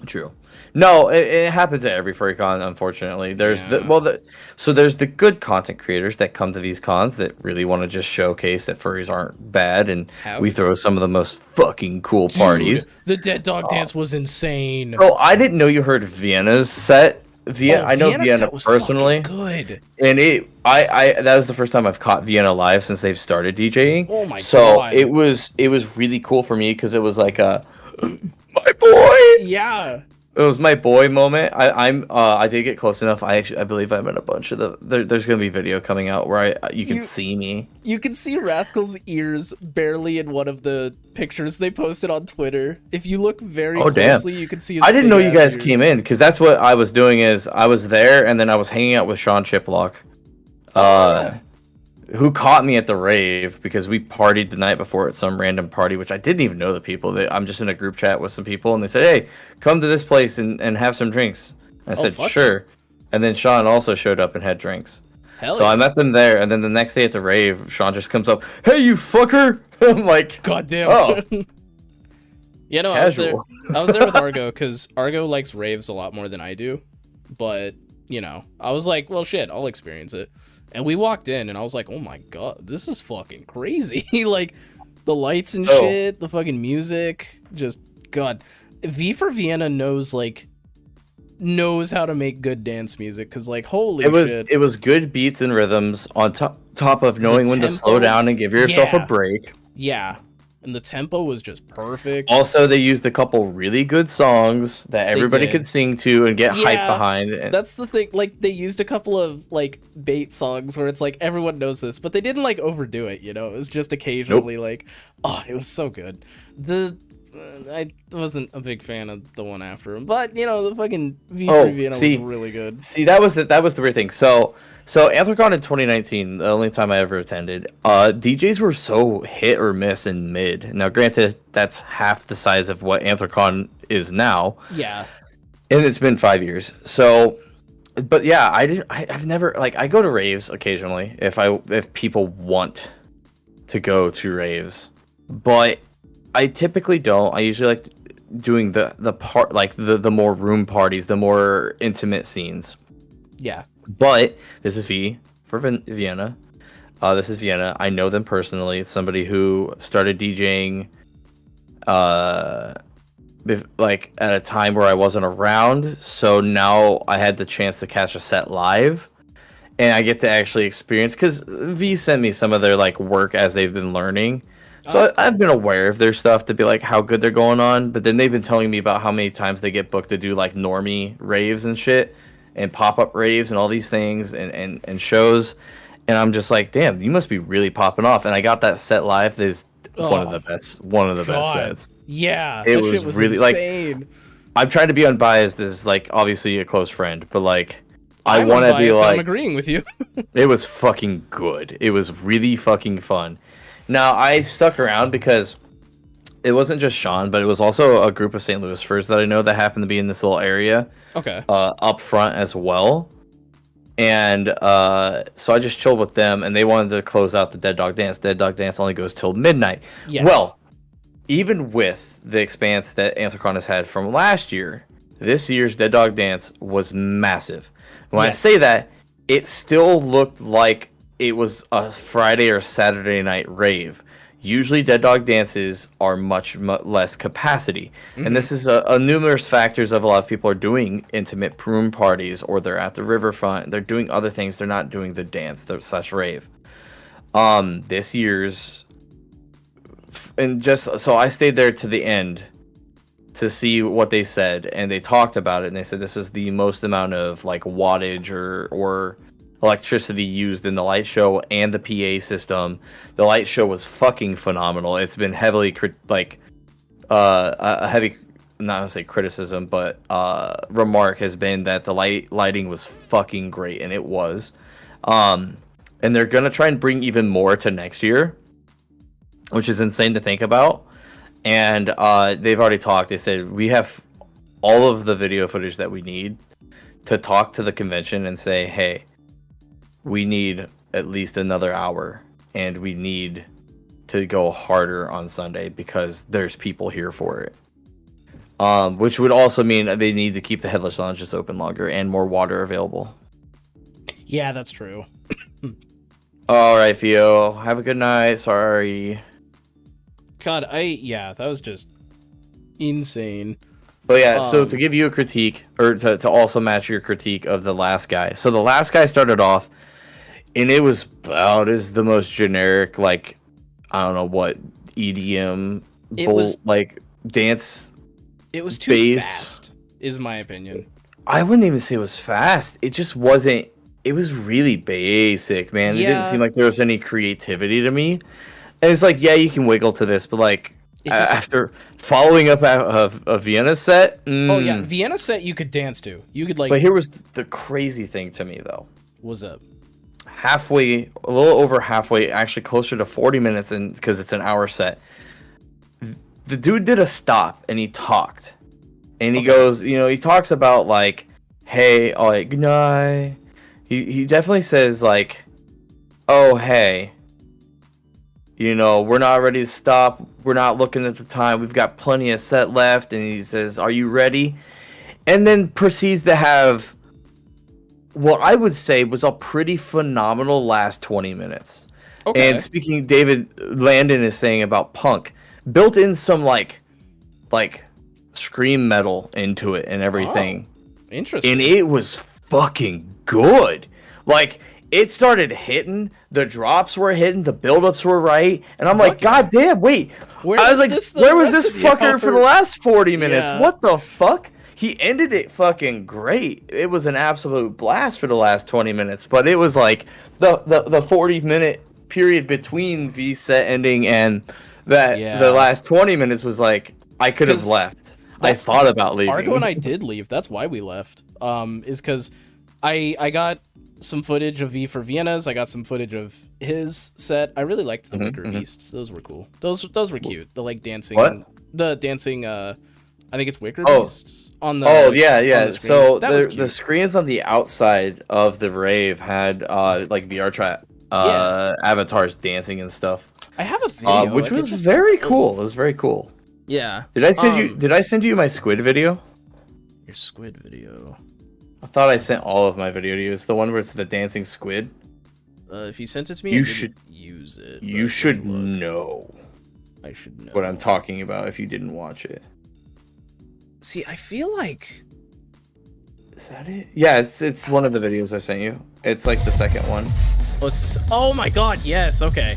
True. No, it happens at every furry con, unfortunately. There's Yeah. so there's the good content creators that come to these cons that really want to just showcase that furries aren't bad, and we throw some of the most fucking cool parties. Dude, the Dead Dog Dance was insane. Oh, I didn't know you heard Vienna's set. I know Vienna's Vienna set was personally. fucking good. And I that was the first time I've caught Vienna live since they've started DJing. Oh my so god. it was really cool for me because it was like a my boy. Yeah. It was my boy moment. I did get close enough. I believe I'm in a bunch of there's gonna be video coming out where you can see me. You can see Rascal's ears barely in one of the pictures they posted on Twitter. If you look very closely, you can see his I didn't know you big-ass guys came ears. in because that's what I was doing. Is I was there and then I was hanging out with Sean Chiplock, who caught me at the rave because we partied the night before at some random party, which I didn't even know the people. I'm just in a group chat with some people and they said, "Hey, come to this place and have some drinks." And I said, fuck "Sure." And then Sean also showed up and had drinks. Hell So yeah. I met them there, and then the next day at the rave, Sean just comes up, "Hey, you fucker!" I'm like, God damn. "Oh, Yeah, no, casual." I was there with Argo because Argo likes raves a lot more than I do. But, you know, I was like, well, shit, I'll experience it. And we walked in, and I was like, oh my god, this is fucking crazy. Like, the lights and shit, the fucking music, just, god. V for Vienna knows how to make good dance music, because, like, holy shit. It was good beats and rhythms on top of knowing when to slow tempo? down and give yourself Yeah. a break. Yeah. And the tempo was just perfect. Also, they used a couple really good songs that everybody did. could sing to and get hype Yeah, behind. And That's the thing. Like, they used a couple of, like, bait songs where it's like, everyone knows this, but they didn't, like, overdo it, you know? It was just occasionally, like, oh, it was so good. I wasn't a big fan of the one after him, but, you know, the fucking V3 Vienna was really good. See, that was the weird thing. So ANTHROCON in 2019, the only time I ever attended, DJs were so hit or miss in mid. Now, granted, that's half the size of what ANTHROCON is now. Yeah. And it's been 5 years. So, but yeah, I've never, like, I go to raves occasionally if people want to go to raves, but I typically don't. I usually like doing the more room parties, the more intimate scenes. Yeah. But this is V for Vienna. This is Vienna. I know them personally. It's somebody who started DJing like at a time where I wasn't around. So now I had the chance to catch a set live. And I get to actually experience, because V sent me some of their like work as they've been learning. So I've been aware of their stuff to be like how good they're going on. But then they've been telling me about how many times they get booked to do like normie raves and shit, and pop-up raves and all these things and shows. And I'm just like, damn, you must be really popping off. And I got that set live. There's one of the best sets. Yeah, It that shit was was really, insane. I'm trying to be unbiased. This is like obviously a close friend, but like I I'm want to be unbiased, I'm like, agreeing with you. it was fucking good. It was really fucking fun. Now I stuck around because it wasn't just Sean, but it was also a group of St. Louis furs that I know that happened to be in this little area. Okay. Up front as well. And so I just chilled with them, and they wanted to close out the Dead Dog Dance. Dead Dog Dance only goes till midnight. Yes. Well, even with the expanse that ANTHROCON has had from last year, this year's Dead Dog Dance was massive. When I say that, it still looked like it was a Friday or Saturday night rave. Usually Dead Dog Dances are much less capacity. And this is a numerous factors of a lot of people are doing intimate room parties, or they're at the riverfront. They're doing other things. They're not doing the dance, the slash rave. This year's and just so I stayed there to the end to see what they said, and they talked about it, and they said this was the most amount of like wattage or electricity used in the light show and the PA system. The light show was fucking phenomenal. It's been heavily a heavy, not gonna say criticism, but remark has been that the lighting was fucking great, and it was. And they're gonna try and bring even more to next year, which is insane to think about. And they've already talked. They said we have all of the video footage that we need to talk to the convention and say, hey, we need at least another hour, and we need to go harder on Sunday because there's people here for it. Which would also mean that they need to keep the headless lounges open longer and more water available. Yeah, that's true. All right, Theo. Have a good night. Sorry. God, that was just insane. But yeah, so to give you a critique, or to also match your critique of the last guy. So the last guy started off, and it was about as the most generic, like, I don't know what, EDM, like, dance. It was too bass. fast, is my opinion. I wouldn't even say it was fast. It just wasn't, it was really basic, man. Yeah. It didn't seem like there was any creativity to me. And it's like, yeah, you can wiggle to this, but like, after following up a Vienna set. Oh yeah, Vienna set you could dance to. You could like. But here was the crazy thing to me though. What's up? Halfway, a little over halfway, actually closer to 40 minutes, and because it's an hour set. The dude did a stop and he talked, and he goes, he talks about like, hey, like, good night. He definitely says like, oh hey. We're not ready to stop. We're not looking at the time. We've got plenty of set left. And he says, are you ready? And then proceeds to have what I would say was a pretty phenomenal last 20 minutes. Okay. And speaking, David Landon is saying about punk, built in some like scream metal into it and everything. Oh, interesting. And it was fucking good. Like, it started hitting, the drops were hitting, the buildups were right, and I'm like, God damn, wait. I was like, where was this fucker for the last 40 minutes? Yeah. What the fuck? He ended it fucking great. It was an absolute blast for the last 20 minutes, but it was like the 40-minute period between the set ending and that the last 20 minutes was like, I could have left. I thought about leaving. Argo and I did leave. That's why we left. Is because I got some footage of V for Vienna's. I got some footage of his set. I really liked the Wicker Beasts. Those were cool. Those were cute. The like dancing. What? The dancing. I think it's Wicker Beasts on the. Oh yeah. So the screens on the outside of the rave had like VR chat avatars dancing and stuff. I have a video, which was very cool. It was very cool. Yeah. Did I send you? Did I send you my squid video? Your squid video. I thought I sent all of my video to you. It's the one where it's the dancing squid. If you sent it to me, you should use it. You should know. I should know what I'm talking about if you didn't watch it. See, I feel like. Is that it? Yeah, it's one of the videos I sent you. It's like the second one. Oh my god! Yes. Okay.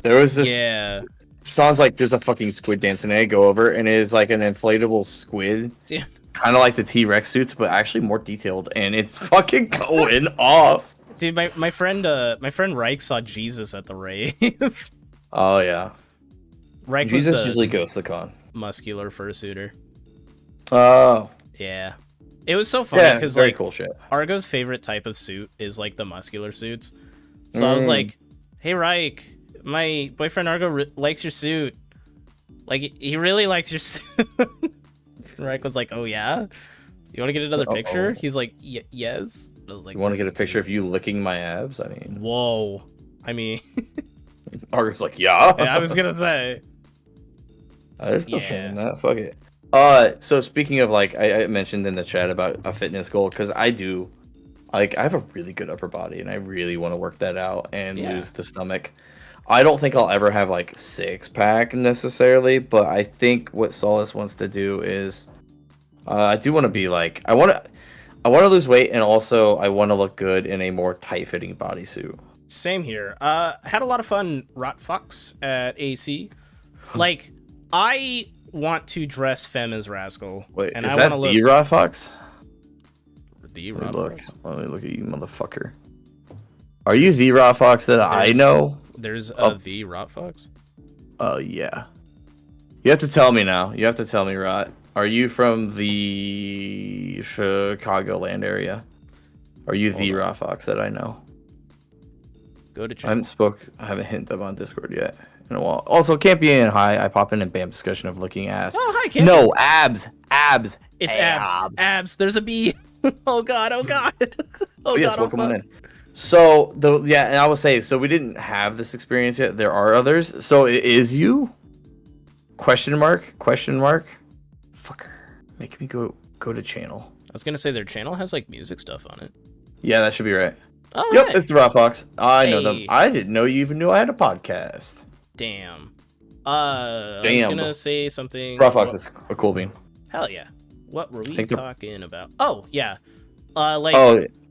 There was this. Yeah. Sounds like there's a fucking squid dancing. I go over and it is like an inflatable squid. Dude. Kind of like the T-Rex suits, but actually more detailed, and it's fucking going off. Dude, my friend Reich saw Jesus at the rave. Oh yeah, Reich Jesus was usually goes to the con. Muscular fursuiter. Oh. Yeah. It was so funny because very like cool shit. Argo's favorite type of suit is like the muscular suits. So I was like, "Hey Reich, my boyfriend Argo likes your suit. Like he really likes your suit." Reich was like, "Oh yeah, you want to get another picture?" He's like, "Yes." I was like, "You want to get a picture of you licking my abs?" I mean, whoa. I mean, Argo's like, "Yeah." I was gonna say. There's no shame in that. Fuck it. So speaking of like, I mentioned in the chat about a fitness goal because I do, like, I have a really good upper body and I really want to work that out and lose the stomach. I don't think I'll ever have like 6-pack necessarily, but I think what Solace wants to do is, I do want to be like, I want to lose weight and also I want to look good in a more tight-fitting bodysuit. Same here. Had a lot of fun rot fucks at AC. Like, I want to dress femme as Rascal. Wait, and is I that want to the Raw Fox? The Let me Raw look. Fox? Let me look at you, motherfucker. Are you the Raw Fox that I know? There's the Rot Fox. Oh, yeah. You have to tell me now. You have to tell me, Rot. Are you from the Chicagoland area? Are you the Raw Fox that I know? Go to I channel. haven't hit them on Discord yet in a while. Also, can't be in hi. I pop in and bam discussion of looking ass. Oh, hi, Campy. No, abs. It's abs. There's a B. Oh god. Oh god. Oh yes, god. welcome in. So and I will say, so we didn't have this experience yet. There are others. So it is you? Question mark? Fucker, make me go to channel. I was gonna say their channel has like music stuff on it. Yeah, that should be right. All Yep, right. it's the Raw Fox. I know them. Hey. I didn't know you even knew I had a podcast. Damn. I was gonna say something. Raw Fox is a cool bean. Hell yeah. What were we Think they're- talking about? Oh yeah.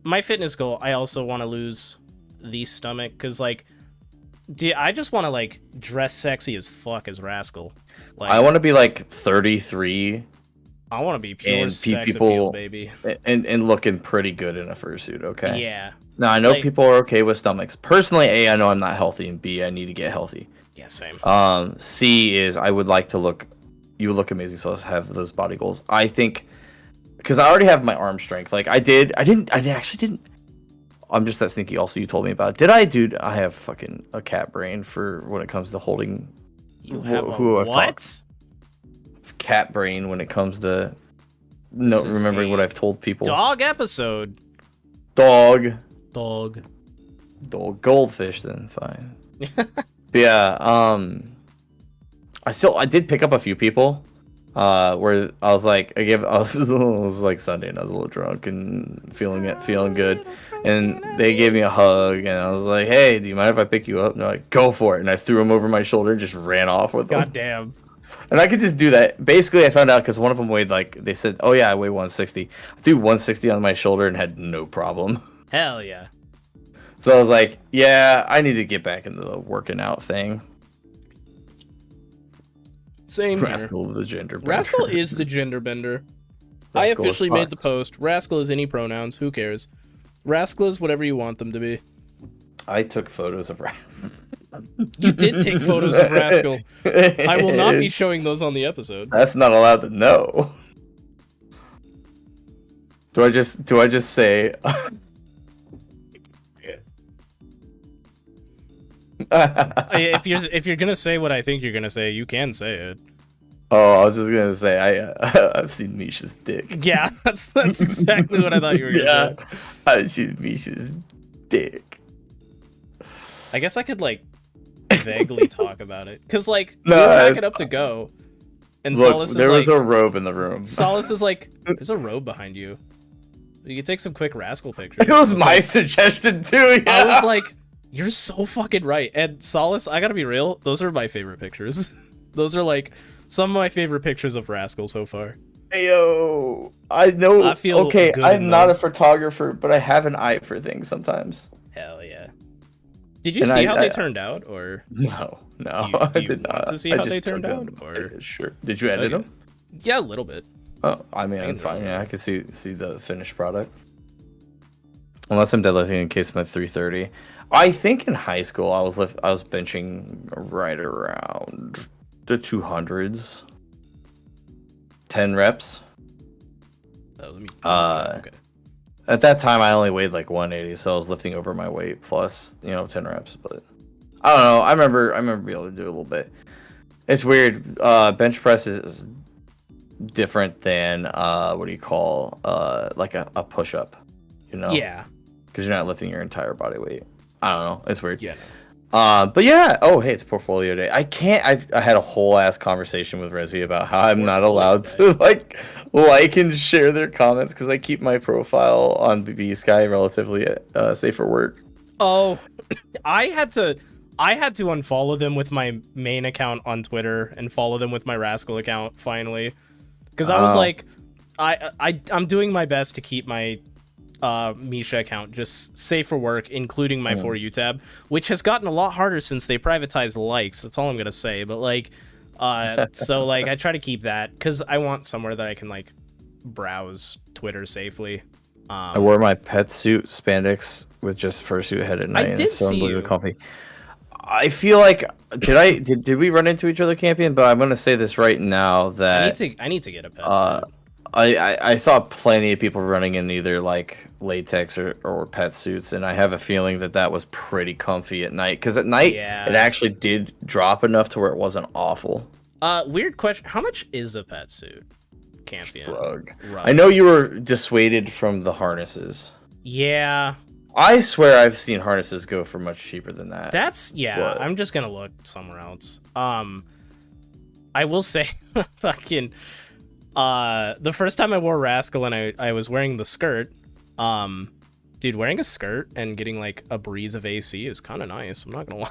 My fitness goal. I also want to lose the stomach because like, I just want to like dress sexy as fuck as Rascal. Like, I want to be like 33 I want to be pure and sex people appeal, baby. and looking pretty good in a fursuit. Okay. Yeah. Now I know Like- people are okay with stomachs. Personally, A, I know I'm not healthy, and B, I need to get healthy. Yeah. Same. C is I would like to look. You look amazing, so let's have those body goals. I think because I already have my arm strength. Like I actually didn't. I'm just that sneaky. Also, you told me about it. Did I, dude? I have fucking a cat brain for when it comes to holding. You have who a I've what? talked. Cat brain when it comes to remembering what I've told people. Dog episode. Dog. Goldfish Then fine. But yeah. I did pick up a few people. Where I was like, it was like Sunday, and I was a little drunk and feeling good, and they gave me a hug, and I was like, hey, do you mind if I pick you up? And they're like, go for it, and I threw them over my shoulder and just ran off with them. God damn. And I could just do that. Basically, I found out because one of them weighed like, they said, oh yeah, I weigh 160. I threw 160 on my shoulder and had no problem. Hell yeah. So I was like, yeah, I need to get back into the working out thing. Same here. Rascal the gender bender. Rascal is the gender bender. I Rascal is officially made the Fox. post. Rascal is any pronouns. Who cares? Rascal is whatever you want them to be. I took photos of Rascal. You did take photos of Rascal. I will not be showing those on the episode. That's not allowed to know. Do I just say If you're gonna say what I think you're gonna say, you can say it. Oh, I was just gonna say I've seen Misha's dick. Yeah, that's exactly what I thought you were gonna say. I've seen Misha's dick. I guess I could like vaguely talk about it, cause like No, we were backing it's up to go, and Look, Solace is there was like, a robe in the room. Solace is like, there's a robe behind you. You can take some quick Rascal pictures. It was I my like, suggestion too. Yeah. I was like, you're so fucking right. And Solace, I gotta be real, those are my favorite pictures. Those are like some of my favorite pictures of Rascal so far. Yo, I know. I feel okay, good I'm in not a those. photographer, but I have an eye for things sometimes. Hell yeah. Did you And see how they I- turned out, or No, do you, I do you did want not. to see I how just they took turned out, them. or Sure. Did you edit Okay. them? yeah, a little bit. Oh, I mean, I'm can fine. throw it Yeah, in. I could see the finished product. Unless I'm deadlifting in case of my 330. I think in high school I was benching right around the 200s. 10 reps. Oh, let me. Okay. At that time I only weighed like 180, so I was lifting over my weight plus, 10 reps, but I don't know. I remember being able to do a little bit. It's weird. Bench press is different than what do you call like a push up, Yeah. because you're not lifting your entire body weight. I don't know. It's weird. Yeah. But yeah. Oh, hey, it's portfolio day. I had a whole ass conversation with Rezi about how I'm not allowed to like and share their comments because I keep my profile on BB Sky relatively safe for work. Oh, I had to unfollow them with my main account on Twitter and follow them with my Rascal account finally, because I was like, I'm doing my best to keep my Misha account just safe for work, including my For You tab, which has gotten a lot harder since they privatized likes. That's all I'm gonna say. But like, So like I try to keep that because I want somewhere that I can like browse Twitter safely. I wore my pet suit spandex with just fursuit head at night. I and did it's so see you. comfy. I feel like did we run into each other camping? But I'm gonna say this right now that I need to get a pet suit. I saw plenty of people running in either like latex or pet suits, and I have a feeling that was pretty comfy at night. Because at night it actually did drop enough to where it wasn't awful. Weird question. How much is a pet suit? Campion. I know you were dissuaded from the harnesses. Yeah. I swear I've seen harnesses go for much cheaper than that. What? I'm just gonna look somewhere else. I will say, fucking, the first time I wore Rascal and I was wearing the skirt, dude, wearing a skirt and getting like a breeze of AC is kind of nice. I'm not gonna lie.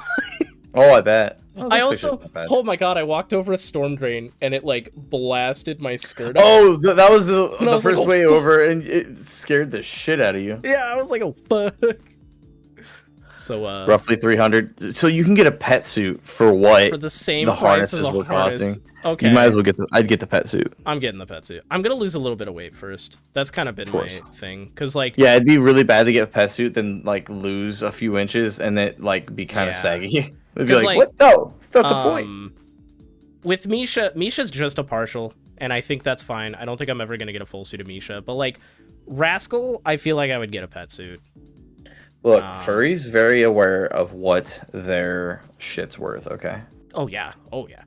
Oh, I bet. Oh, I also, oh my god, I walked over a storm drain and it like blasted my skirt up. Oh, that was the first like, way over, and it scared the shit out of you. Yeah, I was like, oh fuck. So roughly 300. So you can get a pet suit for what? For the same price as a harness. Costing. Okay. You might as well get I'd get the pet suit. I'm getting the pet suit. I'm gonna lose a little bit of weight first. That's kind of been my thing, cause like yeah, it'd be really bad to get a pet suit, then like lose a few inches and then like be kind of saggy. It'd be like, what? No, that's not the point. With Misha's just a partial, and I think that's fine. I don't think I'm ever gonna get a full suit of Misha, but like Rascal, I feel like I would get a pet suit. Look, furry's very aware of what their shit's worth. Okay. Oh yeah. Oh yeah.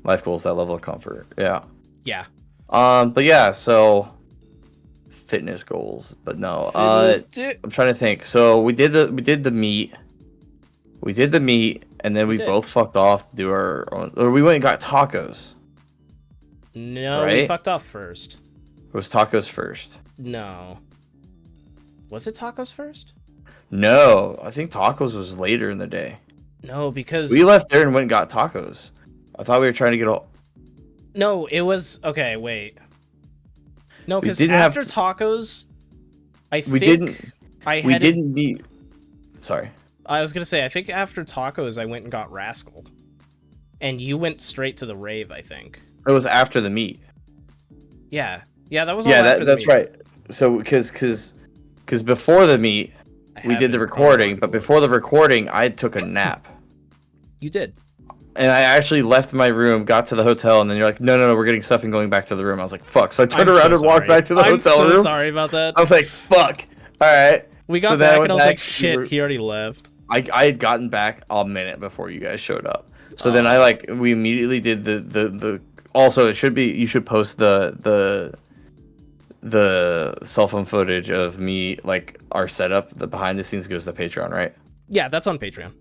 Life goals, that level of comfort. Yeah. Yeah. But yeah, so fitness goals, but no. I'm trying to think. So we did the meet. We did the meet, and then we both fucked off to do our own, or we went and got tacos. No, right? We fucked off first. It was tacos first. No. Was it tacos first? No, I think tacos was later in the day. No, because we left there and went and got tacos. I thought we were trying to get all. No, it was okay. Wait. No, because after tacos, we didn't meet. Sorry. I was gonna say, I think after tacos, I went and got Rascal, and you went straight to the rave. I think it was after the meet. Yeah, that was all after the that's meet. Right. So because before the meet, we did the recording, but before the recording, I took a nap. You did. And I actually left my room, got to the hotel, and then you're like, no, we're getting stuff and going back to the room. I was like, fuck. So I turned around and walked back to the hotel room. I'm so sorry about that. I was like, fuck. All right. We got back, and I was like, shit, he already left. I had gotten back a minute before you guys showed up. So then we immediately did the also, it should be, you should post the cell phone footage of me, like our setup, the behind the scenes goes to Patreon, right? Yeah, that's on Patreon.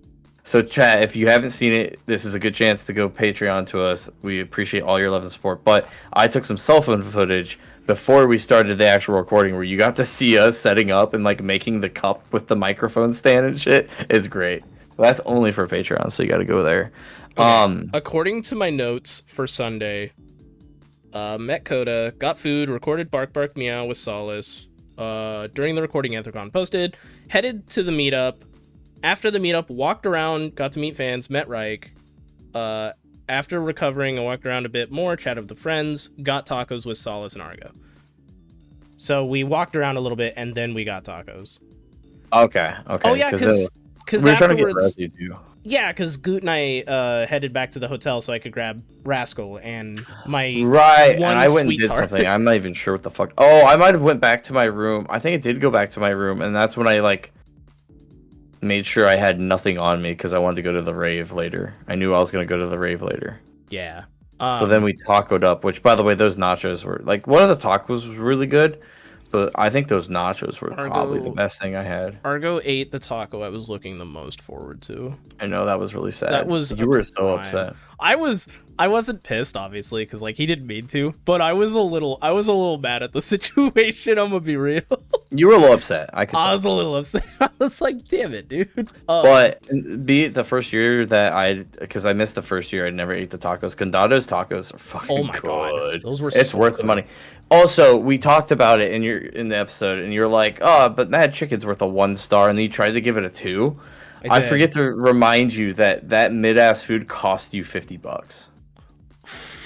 So chat, if you haven't seen it, this is a good chance to go Patreon to us. We appreciate all your love and support. But I took some cell phone footage before we started the actual recording where you got to see us setting up and like making the cup with the microphone stand and shit. It's great. Well, that's only for Patreon, so you got to go there. Okay. According to my notes for Sunday, met Coda, got food, recorded Bark Bark Meow with Solace. During the recording, ANTHROCON posted, headed to the meetup. After the meetup, walked around, got to meet fans, met Reich. After recovering, I walked around a bit more, chatted with the friends, got tacos with Solace and Argo. So we walked around a little bit, and then we got tacos. Okay. Oh yeah, because we were trying to get Resi too. Yeah, because Goot and I headed back to the hotel so I could grab Rascal and my and I went and did something. I'm not even sure what the fuck. Oh, I might have went back to my room. I think I did go back to my room, and that's when I like made sure I had nothing on me because I wanted to go to the rave later. I knew I was gonna go to the rave later. Yeah. So then we tacoed up, which by the way, those nachos were like one of the tacos was really good, but I think those nachos were probably the best thing I had. Argo ate the taco I was looking the most forward to. I know, that was really sad. That was you were so upset. I wasn't pissed, obviously, because like he didn't mean to, but I was a little mad at the situation. I'm gonna be real. You were a little upset. I was a little upset. I was like, damn it, dude. But be it the first year that because I missed the first year, I never ate the tacos. Condado's tacos are fucking good. God. Those were it's so worth good. the money. Also, we talked about it in the episode, and you're like, oh, but Mad Chicken's worth a 1 star, and then you tried to give it a 2. I forget to remind you that mid-ass food cost you $50.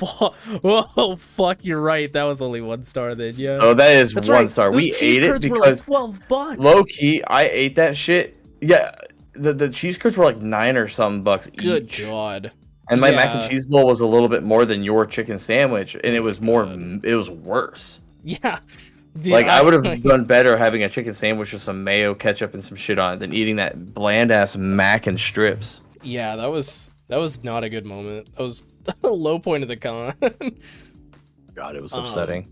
Oh, fuck, you're right. That was only 1 star then, yeah. So that is That's 1 right. star. Those We cheese ate it curds were because like $12. low key, I ate that shit. Yeah, the cheese curds were like 9 or something bucks each. Good God. And my mac and cheese bowl was a little bit more than your chicken sandwich, and it was more. God. It was worse. Yeah. Dude, Like I would have done better having a chicken sandwich with some mayo, ketchup, and some shit on it than eating that bland ass mac and strips. Yeah, that was not a good moment. That was a low point of the con. God, it was upsetting.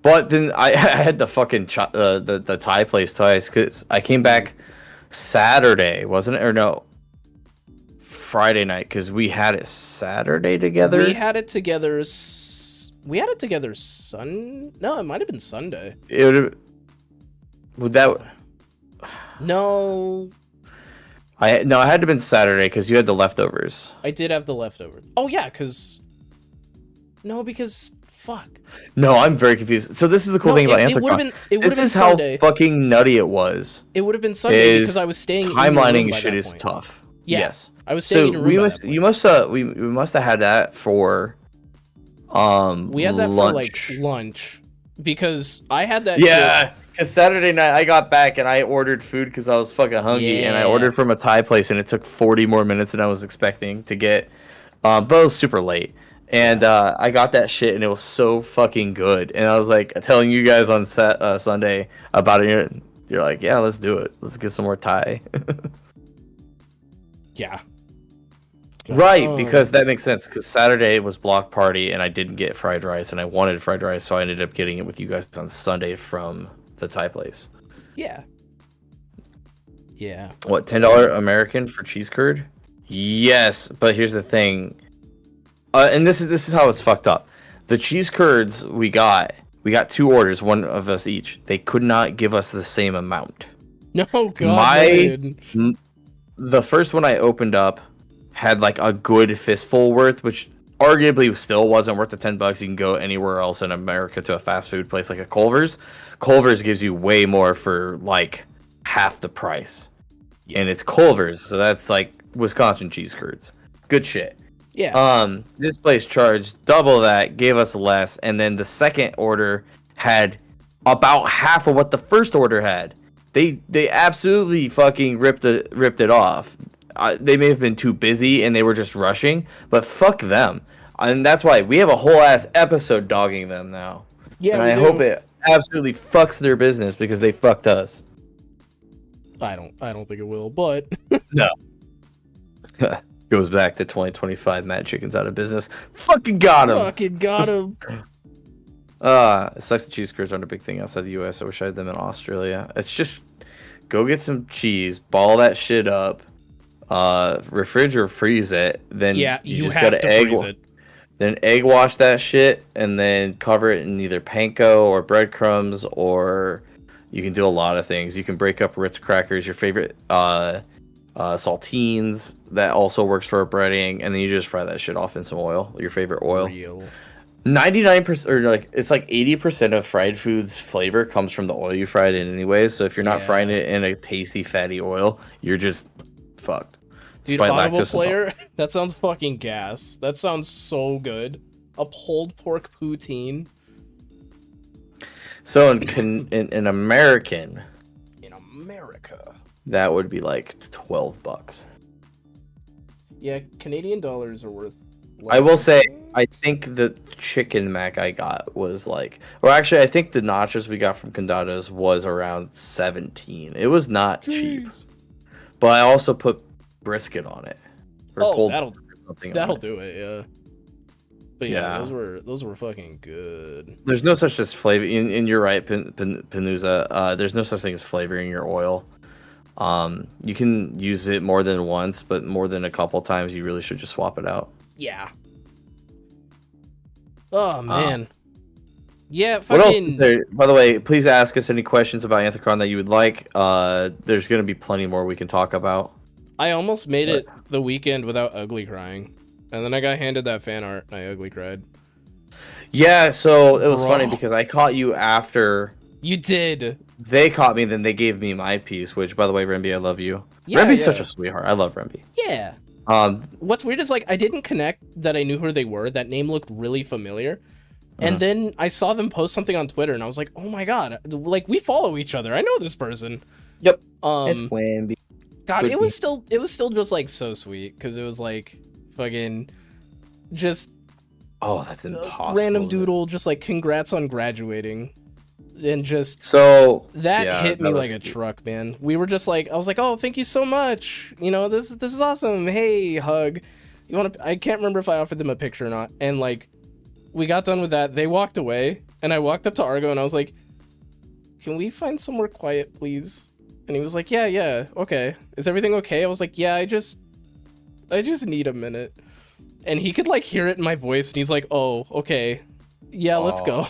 But then I had the fucking the Thai place twice because I came back Saturday, wasn't it? Or no, Friday night because we had it Saturday together. We had it together. No, it might have been Sunday. Would that? No. I had to have been Saturday because you had the leftovers. I did have the leftovers. Oh yeah, because fuck. No, I'm very confused. So this is the cool thing about ANTHROCON. This is how fucking nutty it was. It would have been Sunday because I was staying. Timelining shit is tough. Yeah. Yes, I was staying in a room. We must have had that for we had that lunch. for like lunch because I had that. Yeah, because Saturday night I got back and I ordered food because I was fucking hungry and I ordered from a Thai place and it took 40 more minutes than I was expecting to get. But it was super late. And I got that shit, and it was so fucking good. And I was like telling you guys on Sunday about it. You're like, yeah, let's do it. Let's get some more Thai. Yeah. Right, because that makes sense. Because Saturday was block party, and I didn't get fried rice, and I wanted fried rice, so I ended up getting it with you guys on Sunday from the Thai place. Yeah. Yeah. What, $10 American for cheese curd? Yes, but here's the thing. And this is how it's fucked up. The cheese curds we got 2 orders, one of us each. They could not give us the same amount. No, God. The first one I opened up had like a good fistful worth, which arguably still wasn't worth the $10. You can go anywhere else in America to a fast food place like a Culver's. Culver's gives you way more for like half the price. Yeah. And it's Culver's, so that's like Wisconsin cheese curds. Good shit. Yeah. This place charged double that, gave us less, and then the second order had about half of what the first order had. They absolutely fucking ripped it off. They may have been too busy and they were just rushing, but fuck them. And that's why we have a whole ass episode dogging them now. Yeah, and I hope it absolutely fucks their business because they fucked us. I don't think it will, but no. Goes back to 2025. Mad Chicken's out of business. Fucking got him. Fucking got him. It sucks that cheese curds aren't a big thing outside the U.S. I wish I had them in Australia. It's just go get some cheese, ball that shit up, refrigerator or freeze it. Then you just have gotta to freeze it. Then egg wash that shit and then cover it in either panko or breadcrumbs, or you can do a lot of things. You can break up Ritz crackers, your favorite saltines. That also works for a breading, and then you just fry that shit off in some oil, your favorite oil. 99% or like it's like 80% of fried food's flavor comes from the oil you fried in anyway. So if you're not frying it in a tasty fatty oil, you're just fucked. Dude, Audible player, that sounds fucking gas. That sounds so good. A pulled pork poutine. So in American, in America, that would be like $12. Yeah, Canadian dollars are worth. I will say, I think the chicken mac I got was like, or actually, I think the nachos we got from Condados was around 17. It was not cheap, but I also put brisket on it. Or that'll do it. Yeah. But yeah, those were fucking good. There's no such as flavor. And you're right, Panuza. There's no such thing as flavoring your oil. You can use it more than once, but more than a couple times, you really should just swap it out. Yeah. Oh man. Yeah. Fucking... What else is there? By the way, please ask us any questions about ANTHROCON that you would like. There's gonna be plenty more we can talk about. I almost made it the weekend without ugly crying, and then I got handed that fan art, and I ugly cried. Yeah, so it was funny because I caught you after. You did. They caught me, then they gave me my piece. Which, by the way, Remby, I love you. Yeah, Remby's such a sweetheart. I love Remby. Yeah. what's weird is like I didn't connect that I knew who they were. That name looked really familiar. And then I saw them post something on Twitter and I was like, oh my god, like we follow each other. I know this person. Yep. It's Wamby. God, it was still just like so sweet because it was like fucking just that's impossible. Random doodle just like congrats on graduating. And just so that hit me like a truck, man. We were just like, I was like, oh, thank you so much. You know, this is awesome. Hey, hug. You want to? I can't remember if I offered them a picture or not. And like, we got done with that. They walked away, and I walked up to Argo, and I was like, can we find somewhere quiet, please? And he was like, yeah, okay. Is everything okay? I was like, yeah, I just need a minute. And he could like hear it in my voice, and he's like, oh, okay, yeah, let's go.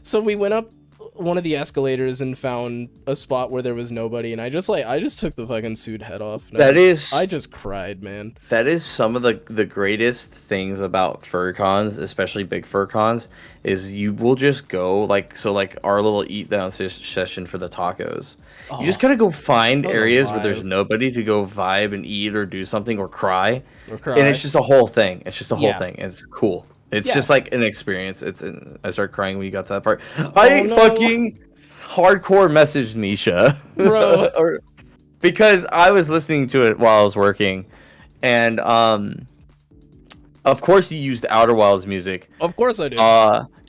So we went up one of the escalators and found a spot where there was nobody, and I just took the fucking suit head off. I just cried, man. That is some of the greatest things about fur cons, especially big fur cons, is you will just go like our little eat down session for the tacos. You just gotta go find areas where there's nobody to go vibe and eat or do something or cry. And it's just a whole thing. It's just a whole thing. It's cool. It's just like an experience. I started crying when you got to that part. Fucking hardcore messaged Misha, bro, because I was listening to it while I was working, and of course you used Outer Wilds music. Of course I did.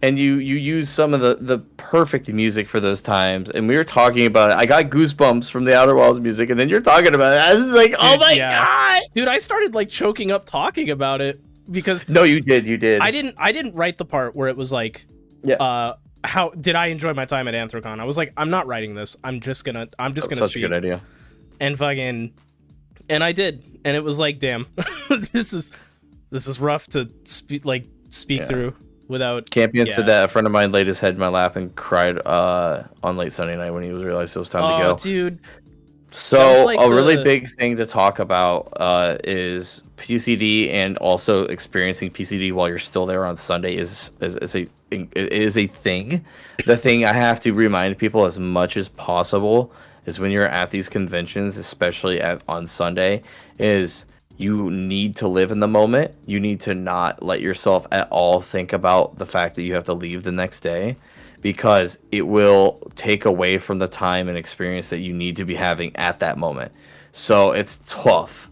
And you used some of the perfect music for those times, and we were talking about it. I got goosebumps from the Outer Wilds music, and then you're talking about it. I was like, oh my god, dude! I started like choking up talking about it. Because no, you did. I didn't write the part where it was like, how did I enjoy my time at Anthrocon? I was like, I'm not writing this. I'm just gonna speak. Such a good idea. And I did, and it was like, damn, this is rough to speak through without. Campion said that a friend of mine laid his head in my lap and cried on late Sunday night when he realized it was time to go. Dude. So like a really big thing to talk about is PCD, and also experiencing PCD while you're still there on Sunday is a thing. The thing I have to remind people as much as possible is when you're at these conventions, especially on Sunday, is you need to live in the moment. You need to not let yourself at all think about the fact that you have to leave the next day, because it will take away from the time and experience that you need to be having at that moment. So it's tough.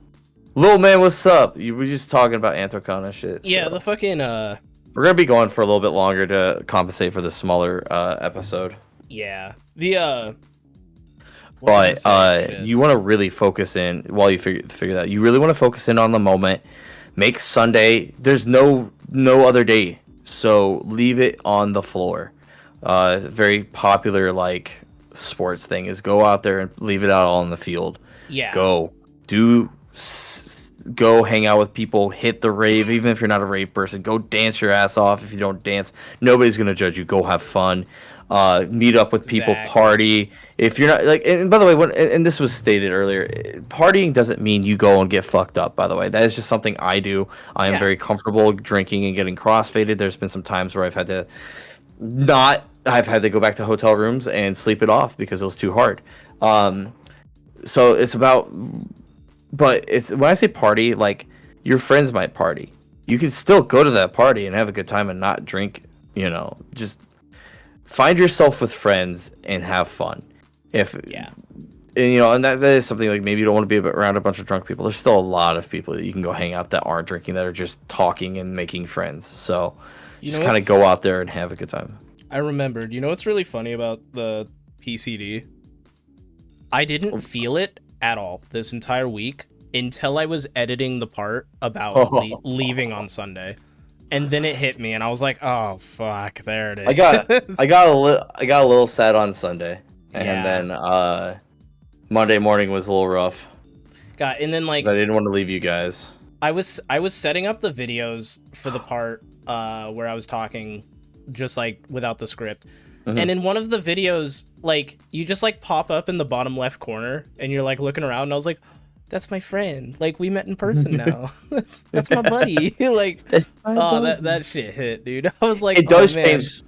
Little man, what's up? You were just talking about Anthrocon and shit. Yeah, so. the fucking We're gonna be going for a little bit longer to compensate for the smaller episode. Yeah. But you want to really focus in while you figure that. You really want to focus in on the moment. Make Sunday. There's no other day, so leave it on the floor. Very popular like sports thing is go out there and leave it out all in the field. Yeah. Go hang out with people, hit the rave, even if you're not a rave person. Go dance your ass off. If you don't dance, nobody's gonna judge you. Go have fun. Meet up with people, party. If you're not like, and by the way, and this was stated earlier, partying doesn't mean you go and get fucked up. By the way, that is just something I do. I am very comfortable drinking and getting crossfaded. There's been some times where I've had to go back to hotel rooms and sleep it off because it was too hard. So it's about, but it's when I say party, like your friends might party. You can still go to that party and have a good time and not drink. You know, just find yourself with friends and have fun. And that is something like maybe you don't want to be around a bunch of drunk people. There's still a lot of people that you can go hang out that aren't drinking, that are just talking and making friends. So just kind of go out there and have a good time. I remembered. You know what's really funny about the PCD? I didn't feel it at all this entire week until I was editing the part about leaving on Sunday. And then it hit me, and I was like, "Oh fuck, there it is." I got a little sad on Sunday, and then Monday morning was a little rough. And then like I didn't want to leave you guys. I was setting up the videos for the part where I was talking, just like without the script. Mm-hmm. And in one of the videos, like you just like pop up in the bottom left corner, and you're like looking around, and I was like, that's my friend. Like, we met in person now. that's my buddy. Like, that shit hit, dude. I was like, it does change.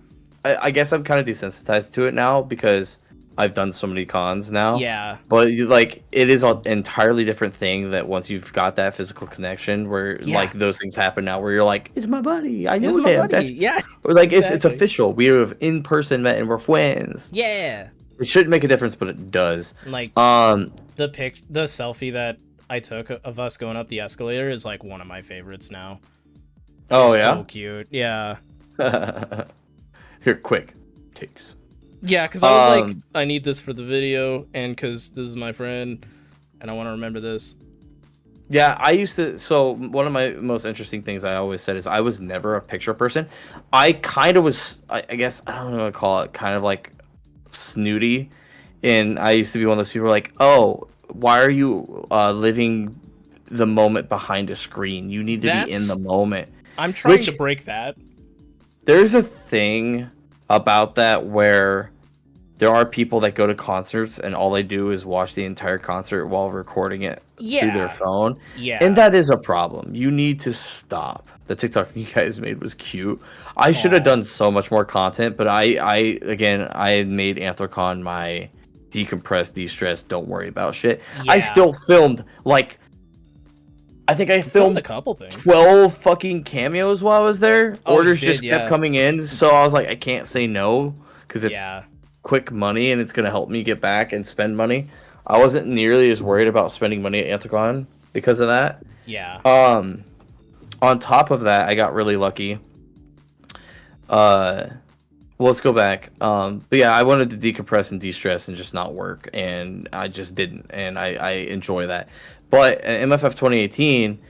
I guess I'm kind of desensitized to it now because I've done so many cons now. Yeah. But like, it is an entirely different thing that once you've got that physical connection, where like those things happen now, where you're like, it's my buddy, I know him. Yeah. Or like exactly. it's official. We have in person met and we're friends. Yeah. It shouldn't make a difference, but it does. Like the selfie that I took of us going up the escalator is like one of my favorites now. Oh it's yeah. So cute. Yeah. Here, quick takes. Yeah, because I was like, I need this for the video, and because this is my friend, and I want to remember this. Yeah, I used to. So one of my most interesting things I always said is I was never a picture person. I kind of was. I guess I don't know what to call it. Kind of like snooty, and I used to be one of those people like, oh, why are you living the moment behind a screen? You need to be in the moment. I'm trying to break that. There's a thing about that where there are people that go to concerts and all they do is watch the entire concert while recording it through their phone. Yeah. And that is a problem. You need to stop. The TikTok you guys made was cute. I should have done so much more content, but I had made ANTHROCON my decompress, de-stress, don't worry about shit. Yeah. I still filmed like I think I filmed a couple things. 12 fucking cameos while I was there. Orders just kept yeah. coming in, so I was like, I can't say no because it's Yeah. quick money and it's gonna help me get back and spend money. I wasn't nearly as worried about spending money at ANTHROCON because of that. Yeah. On top of that, I got really lucky. Well, let's go back. But yeah, I wanted to decompress and de-stress and just not work, and I just didn't, and I enjoy that. But at MFF 2018,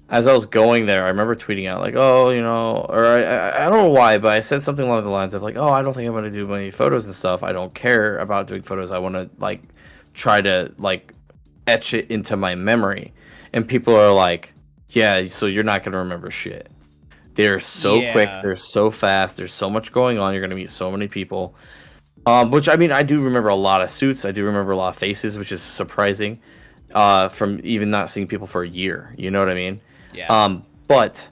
as I was going there, I remember tweeting out like, oh, you know, or I don't know why, but I said something along the lines of like, oh, I don't think I'm gonna do many photos and stuff. I don't care about doing photos. I want to like try to like etch it into my memory. And people are like, yeah, so you're not gonna remember shit. They're so quick. They're so fast. There's so much going on. You're gonna meet so many people. Which I mean, I do remember a lot of suits. I do remember a lot of faces, which is surprising. From even not seeing people for a year. You know what I mean? Yeah. But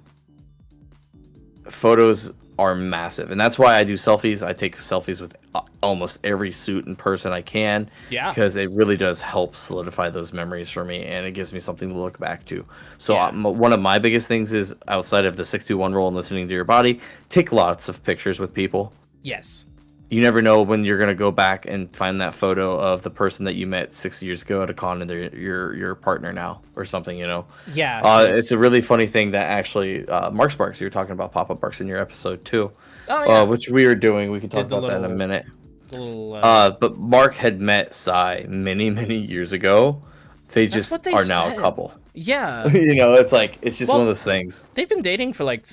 photos are massive, and that's why I do selfies. I take selfies with almost every suit and person I can. Yeah. Because it really does help solidify those memories for me, and it gives me something to look back to. So one of my biggest things is, outside of the 621 rule and listening to your body, take lots of pictures with people. Yes. You never know when you're gonna go back and find that photo of the person that you met 6 years ago at a con, and they're your partner now or something. You know. Yeah. It's a really funny thing that actually Mark Sparks. You were talking about pop-up barks in your episode too. Oh yeah. Which we were doing. We can talk about that in a minute. But Mark had met Sai many years ago. They just are now a couple. Yeah. You know, it's like it's just one of those things. They've been dating for like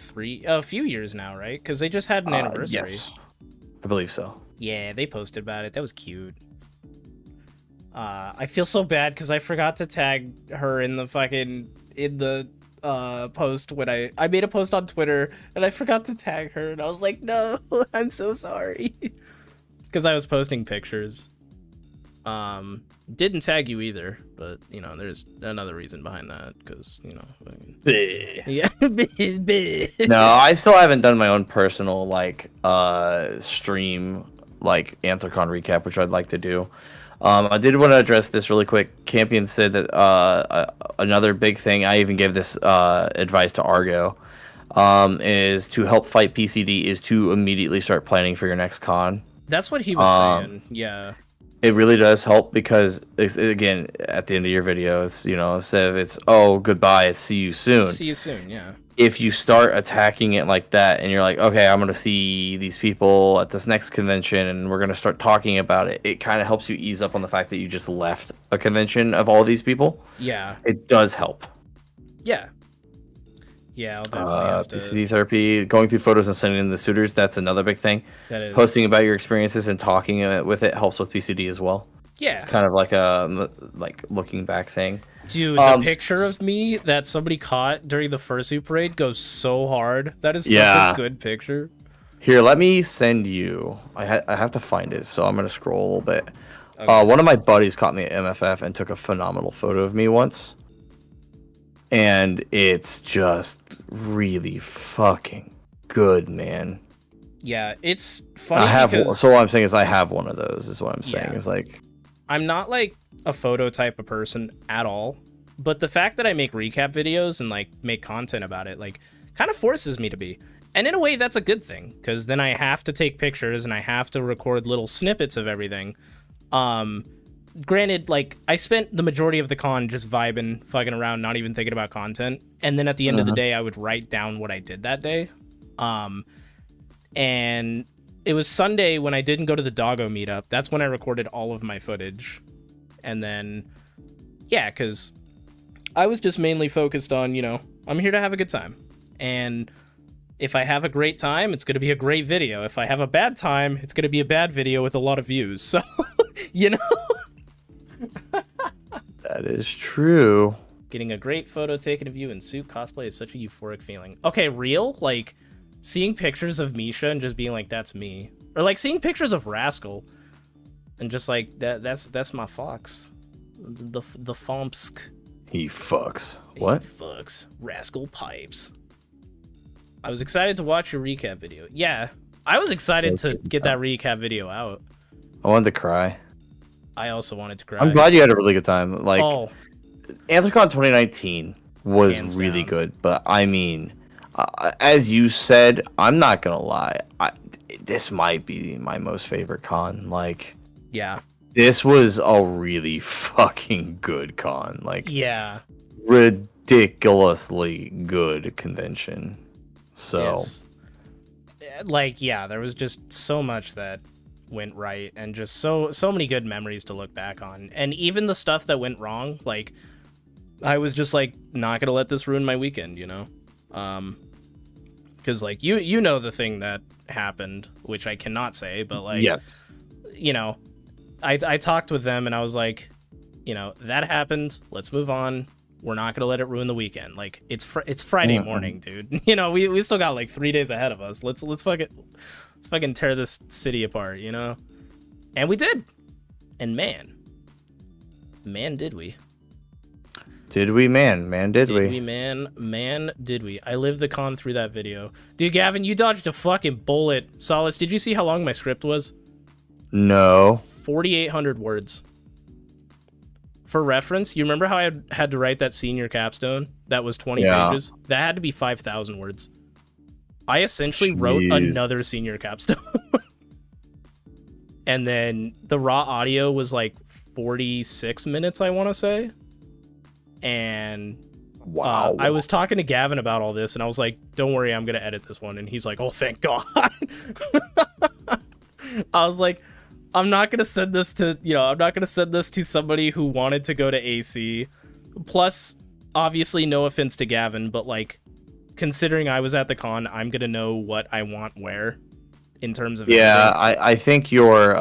a few years now, right? Because they just had an anniversary. Yes. I believe so. Yeah, they posted about it. That was cute. I feel so bad because I forgot to tag her in the post when I made a post on Twitter and I forgot to tag her, and I was like, no, I'm so sorry. Because I was posting pictures. Didn't tag you either, but you know, there's another reason behind that, because you know, yeah. No, I still haven't done my own personal like stream like ANTHROCON recap, which I'd like to do. I did want to address this really quick. Campion said that another big thing, I even gave this advice to Argo, is to help fight PCD is to immediately start planning for your next con. That's what he was saying. Yeah. It really does help, because again, at the end of your video, it's, you know, instead of it's, oh, goodbye, it's see you soon. See you soon, yeah. If you start attacking it like that and you're like, okay, I'm going to see these people at this next convention and we're going to start talking about it, it kind of helps you ease up on the fact that you just left a convention of all these people. Yeah. It does help. Yeah. Yeah, I'll definitely have to. PCD therapy, going through photos and sending in the suitors, that's another big thing. That is. Posting about your experiences and talking with it helps with PCD as well. Yeah. It's kind of like a looking back thing. Dude, the picture of me that somebody caught during the fursuit parade goes so hard. That is such a good picture. Here, let me send you. I have to find it, so I'm going to scroll a little bit. Okay. One of my buddies caught me at MFF and took a phenomenal photo of me once. And it's just really fucking good, man. Yeah, it's funny I have. because So what I'm saying is, I have one of those. Is what I'm saying. Yeah. Is like, I'm not like a photo type of person at all, but the fact that I make recap videos and like make content about it, like, kind of forces me to be. And in a way, that's a good thing, because then I have to take pictures and I have to record little snippets of everything. Granted, like, I spent the majority of the con just vibing, fucking around, not even thinking about content. And then at the end of the day, I would write down what I did that day. And it was Sunday when I didn't go to the doggo meetup. That's when I recorded all of my footage. And then, yeah, because I was just mainly focused on, you know, I'm here to have a good time. And if I have a great time, it's going to be a great video. If I have a bad time, it's going to be a bad video with a lot of views. So, you know? that is true. Getting a great photo taken of you in suit cosplay is such a euphoric feeling. Okay, real? Like, seeing pictures of Misha and just being like, that's me. Or, like, seeing pictures of Rascal and just like, that's my fox. The Fompsk. He fucks. What? He fucks. Rascal pipes. I was excited to watch your recap video. Yeah, I was excited to get that recap video out. I wanted to cry. I also wanted to cry. I'm glad you had a really good time. Like, Oh, ANTHROCON 2019 was Hands really down. good, but I mean, as you said, I'm not gonna lie. This might be my most favorite con. Like, yeah. this was a really fucking good con. Like, Yeah. ridiculously good convention. So, Yes. Like, yeah, there was just so much that went right, and just so many good memories to look back on. And even the stuff that went wrong, like, I was just like, not gonna let this ruin my weekend, you know? Because, like, you know the thing that happened, which I cannot say, but, like, yes. you know, I talked with them and I was like, you know, that happened, let's move on. We're not gonna let it ruin the weekend. Like, it's Friday morning, dude. You know, we still got like 3 days ahead of us. Let's fucking tear this city apart, you know? And we did. And man, did we. Did we, man? Did we? Man, did we. I lived the con through that video. Dude, Gavin, you dodged a fucking bullet. Solace, did you see how long my script was? No. 4,800 words. For reference, you remember how I had to write that senior capstone? That was 20 pages? That had to be 5,000 words. I essentially wrote another senior capstone. And then the raw audio was like 46 minutes, I want to say. And Wow. I was talking to Gavin about all this, and I was like, don't worry, I'm going to edit this one. And he's like, oh, thank God. I was like, I'm not going to send this to somebody who wanted to go to AC. Plus, obviously, no offense to Gavin, but, like, considering I was at the con, I'm going to know what I want where in terms of yeah, I think your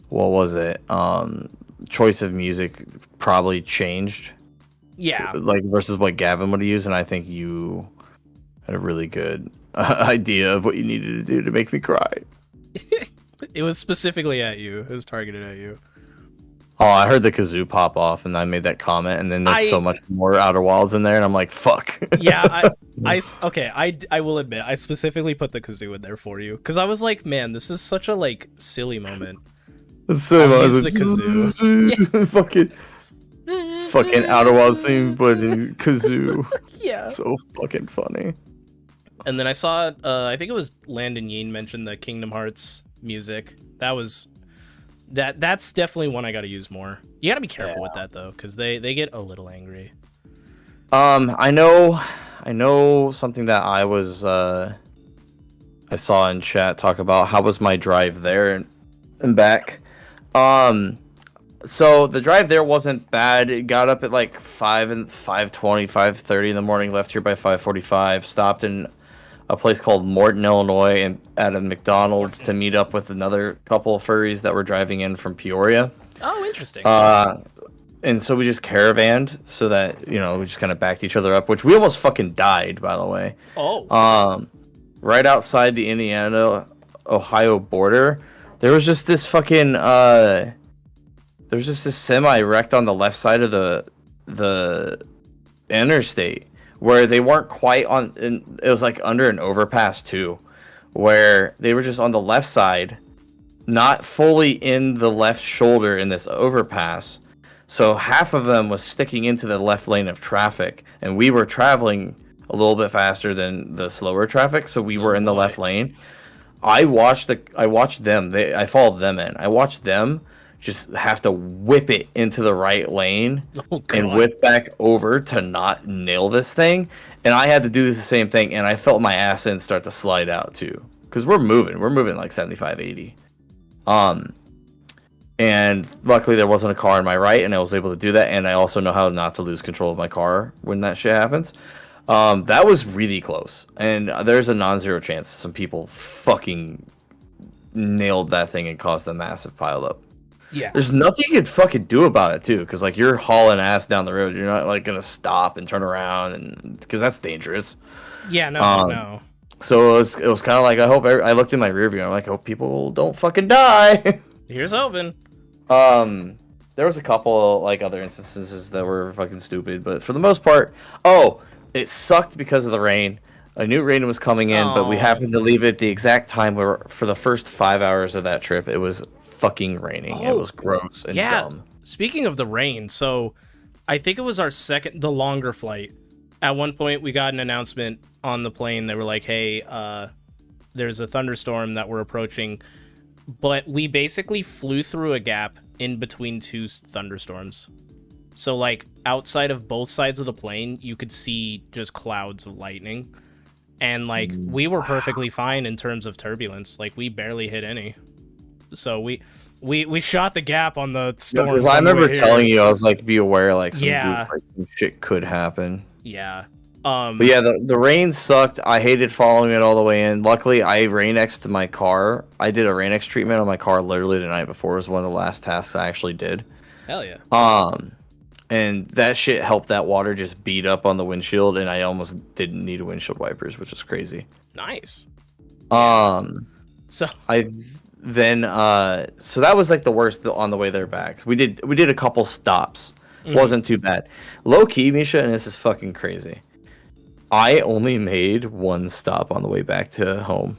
what was it? Choice of music probably changed. Yeah. Like, versus what Gavin would have used, and I think you had a really good idea of what you needed to do to make me cry. It was specifically at you. It was targeted at you. Oh, I heard the kazoo pop off, and I made that comment, and then there's so much more Outer Wilds in there, and I'm like, fuck. Yeah, I will admit, I specifically put the kazoo in there for you, because I was like, man, this is such a, like, silly moment. It's so I'll use the kazoo. fucking Outer Wilds theme, but in kazoo. Yeah. So fucking funny. And then I saw, I think it was Landon Yeen mentioned the Kingdom Hearts music. That's definitely one I got to use more. You got to be careful with that though, because they get a little angry. I know something that I saw in chat talk about how was my drive there and back. So the drive there wasn't bad. It got up at like 5:20, 5:30 in the morning, left here by 5:45, stopped in a place called Morton, Illinois, and at a McDonald's to meet up with another couple of furries that were driving in from Peoria. Oh, interesting. And so we just caravanned so that, you know, we just kind of backed each other up, which we almost fucking died, by the way. Oh. Right outside the Indiana-Ohio border, there was just this fucking, there's just this semi wrecked on the left side of the interstate where they weren't quite on, and it was like under an overpass too, where they were just on the left side, not fully in the left shoulder in this overpass. So half of them was sticking into the left lane of traffic, and we were traveling a little bit faster than the slower traffic, so we were in the left lane. I watched them. I followed them in. I watched them just have to whip it into the right lane and whip back over to not nail this thing. And I had to do the same thing, and I felt my ass end start to slide out too, because we're moving like 75, 80. And luckily there wasn't a car on my right, and I was able to do that. And I also know how not to lose control of my car when that shit happens. That was really close, and there's a non-zero chance some people fucking nailed that thing and caused a massive pileup. Yeah, there's nothing you could fucking do about it too, because like you're hauling ass down the road. You're not like gonna stop and turn around, and because that's dangerous. Yeah, no. So it was kind of like I looked in my rear view and I'm like, I hope people don't fucking die. Here's hoping. There was a couple like other instances that were fucking stupid, but for the most part, it sucked because of the rain. I knew rain was coming in, but we happened to leave it the exact time where for the first 5 hours of that trip, it was fucking raining. It was gross and dumb. Speaking of the rain, so I think it was the longer flight. At one point, we got an announcement on the plane. They were like, hey, there's a thunderstorm that we're approaching. But we basically flew through a gap in between two thunderstorms. So, like, outside of both sides of the plane, you could see just clouds of lightning. And, like, we were perfectly fine in terms of turbulence. Like, we barely hit any. So, we shot the gap on the storm. Because I remember telling you, I was like, be aware, like, some shit could happen. Yeah. But yeah, the rain sucked. I hated following it all the way in. Luckily, I rain-xed my car. I did a rain-x treatment on my car literally the night before. It was one of the last tasks I actually did. Hell yeah. And that shit helped that water just beat up on the windshield, and I almost didn't need windshield wipers, which was crazy. Nice. So that was like the worst on the way there back. We did a couple stops. Wasn't too bad. Low key, Misha, and this is fucking crazy. I only made one stop on the way back to home.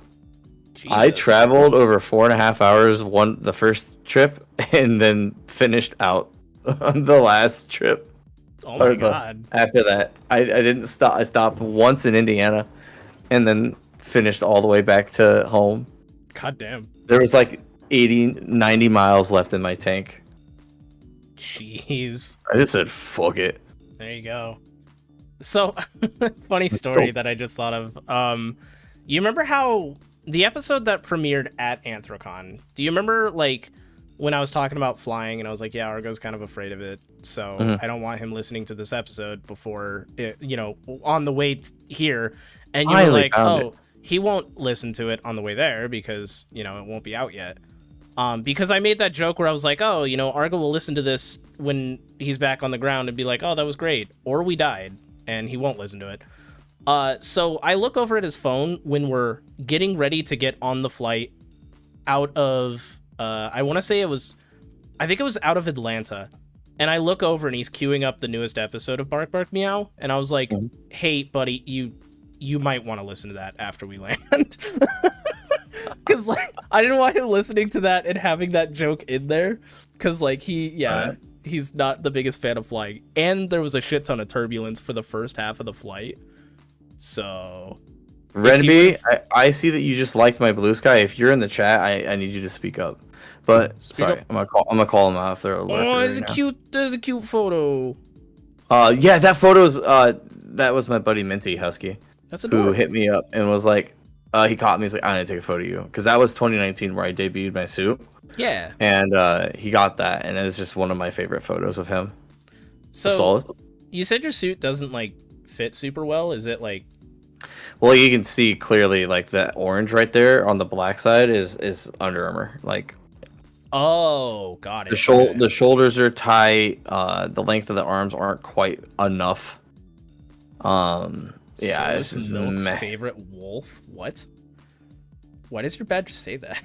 Jesus. I traveled over 4.5 hours the first trip, and then finished out on the last trip. Oh my god. After that, I didn't stop. I stopped once in Indiana, and then finished all the way back to home. God damn. There was like 90 miles left in my tank. Jeez. I just said, fuck it. There you go. So, funny story that I just thought of. You remember how the episode that premiered at ANTHROCON, do you remember, like, when I was talking about flying and I was like, yeah, Argo's kind of afraid of it, so I don't want him listening to this episode before, on the way here. And you were like, he won't listen to it on the way there because, it won't be out yet. Because I made that joke where I was like, Argo will listen to this when he's back on the ground and be like, oh, that was great. Or we died, and he won't listen to it. So I look over at his phone when we're getting ready to get on the flight out of, I think it was out of Atlanta. And I look over and he's queuing up the newest episode of Bark Bark Meow. And I was like, hey, buddy, you might want to listen to that after we land. Because, like, I didn't want him listening to that and having that joke in there. Because, like, he's not the biggest fan of flying. And there was a shit ton of turbulence for the first half of the flight. So... Renby, I see that you just liked my blue sky. If you're in the chat, I need you to speak up. But, I'm gonna call him out if they're alert. Oh, there's a cute photo. Yeah, that photo's, that was my buddy Minty Husky. That's adorable. Who hit me up and was like, he caught me. He's like, I need to take a photo of you. Because that was 2019 where I debuted my suit. Yeah. And he got that. And it's just one of my favorite photos of him. So, you said your suit doesn't, like, fit super well. Is it, like... Well, you can see clearly, like, that orange right there on the black side is Under Armour. Like... Oh, got it. The shoulders are tight. The length of the arms aren't quite enough. Yeah, it's Milk's favorite wolf. What? Why does your badge say that?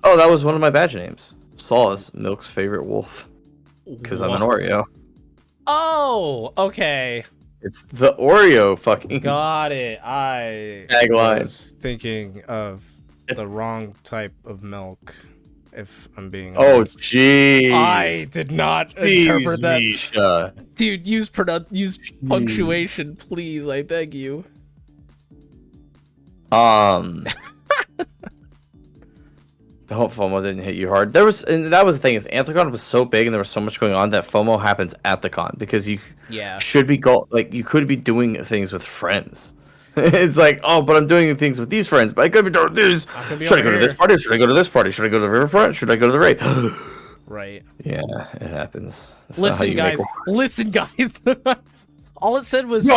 Oh, that was one of my badge names. Saul is Milk's favorite wolf. Because I'm an Oreo. Oh, okay. It's the Oreo fucking Got it. I tagline. was thinking of the wrong type of milk. If I'm being Oh, honest. jeez. I did not interpret that. Misha. Dude, use punctuation, please. I beg you. I hope FOMO didn't hit you hard. And that was the thing is ANTHROCON was so big and there was so much going on that FOMO happens at the con because you should be you could be doing things with friends. It's like, oh, but I'm doing things with these friends, but I could be doing this. Should I go to this party? Should I go to this party? Should I go to the riverfront? Should I go to the raid? Right. Yeah, it happens. Listen, guys. All it said was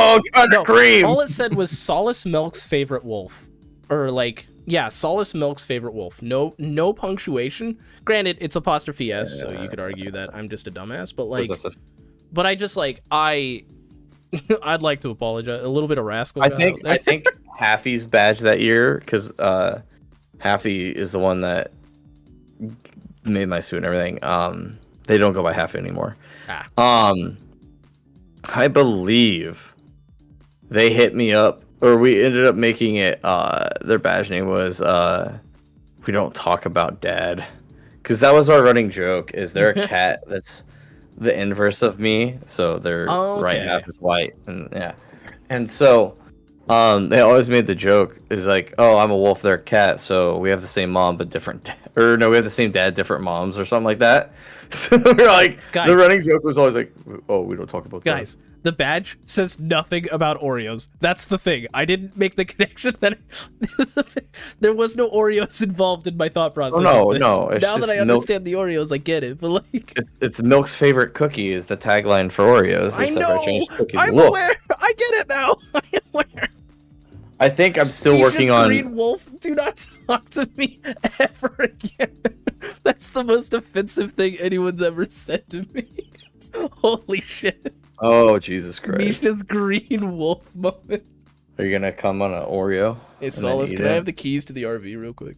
cream. All it said was Solace Milk's favorite wolf, or like, yeah, Solace Milk's favorite wolf. No punctuation. Granted, it's apostrophe S, so you could argue that I'm just a dumbass. But like, but I just like I'd like to apologize. A little bit of rascal. I think Haffy's badge that year because Haffy is the one that made my suit and everything. They don't go by Haffy anymore. I believe they hit me up, or we ended up making it. Their badge name was "We Don't Talk About Dad," because that was our running joke. Is there a cat that's the inverse of me? So their right half is white, and yeah, and so they always made the joke is like, oh, I'm a wolf, they're a cat, so we have the same mom but different, or no, we have the same dad, different moms, or something like that. So we're like, guys, the running joke was always like, oh, we don't talk about that. Guys, the badge says nothing about Oreos. That's the thing. I didn't make the connection that there was no Oreos involved in my thought process. Oh, no. It's now that I understand the Oreos, I get it. But like, it's Milk's favorite cookie is the tagline for Oreos. I know. I'm aware. I get it now. I am aware. I think I'm still working on Green Wolf. Do not talk to me ever again. That's the most offensive thing anyone's ever said to me. Holy shit. Oh, Jesus Christ. Misha's Green Wolf moment. Are you gonna come on an Oreo? Hey, Solace, can I have the keys to the RV real quick?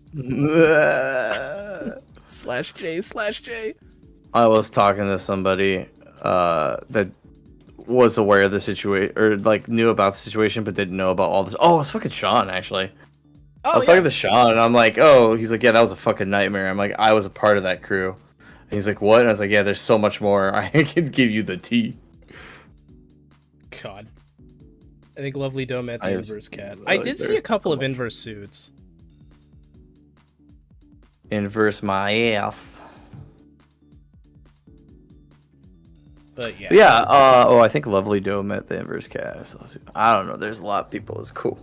/J/J. I was talking to somebody that was aware of the situation, or like knew about the situation, but didn't know about all this. Oh, it was fucking Sean, actually. I was talking to Sean, and I'm like, oh, he's like, yeah, that was a fucking nightmare. I'm like, I was a part of that crew. And he's like, what? And I was like, yeah, there's so much more. I could give you the tea. God. I think Lovely Dome at the Inverse Cat. I did see a couple of Inverse suits. Inverse my ass. But yeah. Yeah, I think Lovely Dome at the Inverse Cat. I don't know, there's a lot of people. It's cool.